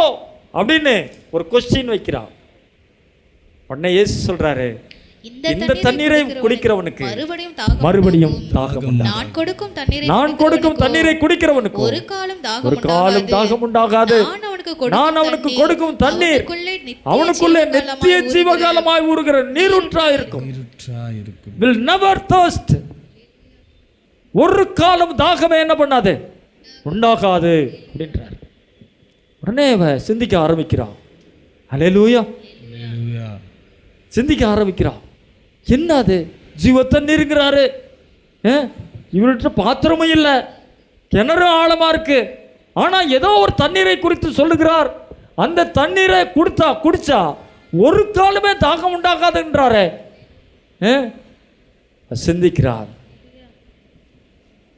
அப்படின்னு ஒரு கொஸ்டின் வைக்கிறான். உடனே இயேசு சொல்றாரு, இந்த தண்ணீரை குடிக்கிறவனுக்கு மறுபடியும் தாகம் உண்டாகும். நான் கொடுக்கும் தண்ணீரை குடிக்கிறவனுக்கு ஒரு காலம் தாகம் உண்டாகாது. நான் அவனுக்கு கொடுக்கும் தண்ணீர் அவனுக்குள்ளே நித்திய ஜீவகாலமாய் ஊறுகிற நீரூற்றாயிருக்கும். will never thirst. ஒரு காலம் தாகமே என்ன பண்ணாது, உண்டாகாது அப்படின்றார். உடனே சிந்திக்க ஆரம்பிக்கிறான். அல்லேலூயா. சிந்திக்க ஆரம்பிக்கிறான், என்ன அது ஜீவ தண்ணீருங்கிறாரு, இவர்கிட்ட பாத்திரமும் இல்லை, கிணறு ஆழமா இருக்கு, ஆனா ஏதோ ஒரு தண்ணீரை குறித்து சொல்லுகிறார். அந்த தண்ணீரை குடிச்சா ஒரு காலமே தாகம் உண்டாகாதுன்றாரு. சிந்திக்கிறார்.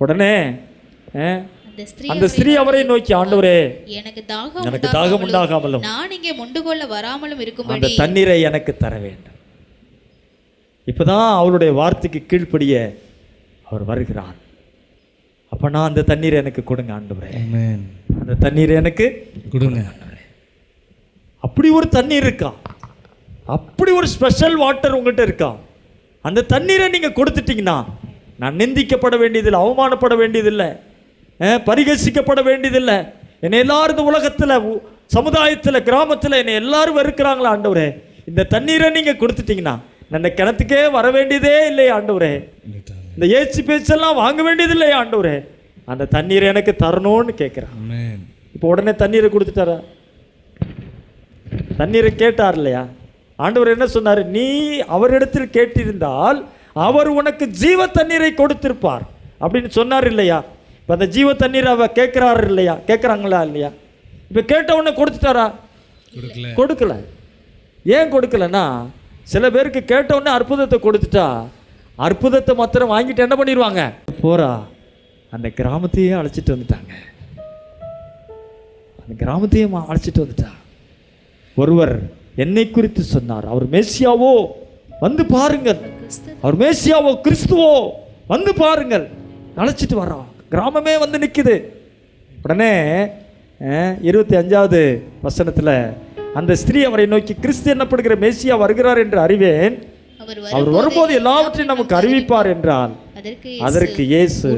உடனே அந்த ஸ்திரீ அவரை நோக்கி, ஆண்டவரே எனக்கு தாகம் உண்டாகாமலும் நான் இங்கே மொண்டு கொள்ள வராமலும் இருக்கும்படி அந்த தண்ணீரை எனக்கு தர வேண்டும். இப்பதான் அவருடைய வார்த்தைக்கு கீழ்ப்படிய அவர் வருகிறார். அப்பனா அந்த தண்ணீரை எனக்கு கொடுங்க ஆண்டவரே, அந்த தண்ணீரை எனக்கு கொடுங்க ஆண்டவரே. அப்படி ஒரு தண்ணீர் இருக்கா, அப்படி ஒரு ஸ்பெஷல் வாட்டர் உங்கள்கிட்ட இருக்கா. அந்த தண்ணீரை நீங்க கொடுத்துட்டீங்கன்னா நான் நிந்திக்கப்பட வேண்டியதில்லை, அவமானப்பட வேண்டியதில்லை, பரிகசிக்கப்பட வேண்டியதில்லை. என்னை எல்லாரும் இந்த உலகத்தில், சமுதாயத்தில், கிராமத்தில் என்னை எல்லாரும் வெறுக்கிறாங்களா ஆண்டவரே, இந்த தண்ணீரை நீங்க கொடுத்துட்டீங்கன்னா நான் இந்த கிணத்துக்கே வர வேண்டியதே இல்லையா ஆண்டவரே, இந்த ஏச்சு பேச்செல்லாம் வாங்க வேண்டியதில்லையா ஆண்டவரே, அந்த தண்ணீரை எனக்கு தரணும்னு கேட்குறான். இப்போ உடனே தண்ணீரை கொடுத்துட்டாரா? தண்ணீரை கேட்டார் இல்லையா? ஆண்டவர் என்ன சொன்னார்? நீ அவரிடத்தில் கேட்டிருந்தால் அவர் உனக்கு ஜீவ தண்ணீரை கொடுத்திருப்பார் அப்படின்னு சொன்னார் இல்லையா? இப்போ அந்த ஜீவ தண்ணீரை அவ கேட்கிறாரு இல்லையா, கேட்குறாங்களா இல்லையா? இப்போ கேட்ட உடனே கொடுத்துட்டாரா? கொடுக்கல. ஏன் கொடுக்கலன்னா, சில பேருக்கு கேட்ட உடனே அற்புதத்தை கொடுத்துட்டா அற்புதத்தை மாத்திரம் வாங்கிட்டு என்ன பண்ணிடுவாங்க, போறா அந்த கிராமத்தையே அழைச்சிட்டு வந்துட்டாங்க. அந்த கிராமத்தையே அழைச்சிட்டு வந்துட்டா. ஒருவர் என்னை குறித்து சொன்னார், அவர் மேசியாவோ வந்து பாருங்கள், அவர் மேசியாவோ கிறிஸ்துவோ வந்து பாருங்கள். அழைச்சிட்டு வர்றோம், கிராமமே வந்து நிற்குது. உடனே 25வது வசனத்தில் அந்த ஸ்திரீ அவரை நோக்கி, கிறிஸ்து என்னப்படுகிற மேசியா வருகிறார் என்று அறிவேன், அவர் வரும்போது எல்லாவற்றையும் நமக்கு அறிவிப்பார் என்றால், அதற்கு இயேசு,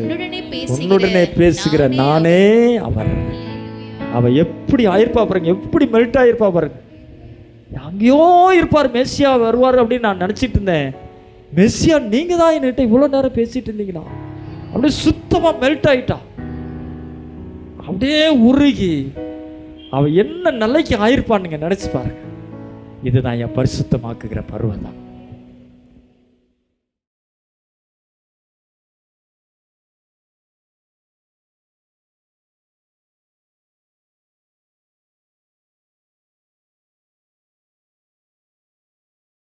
உன்னுடனே பேசுகிற நானே அவர். அவ எப்படி ஆயிருப்பா பாருங்க, எப்படி மெல்ட் ஆயிருப்பா பாருங்க. அங்கேயோ இருப்பார், மெஸ்ஸியா வருவார் அப்படின்னு நான் நினச்சிட்டு இருந்தேன். மெஸ்ஸியா நீங்க தான் என்கிட்ட இவ்வளோ நேரம் பேசிட்டு இருந்தீங்களா? அப்படியே சுத்தமாக மெல்ட் ஆயிட்டா, அப்படியே உருகி. அவ என்ன நிலைக்கு ஆயிருப்பான்னு நினைச்சு பாருங்க. இதுதான் என் பரிசுத்தமாக்குகிற பருவம் தான்.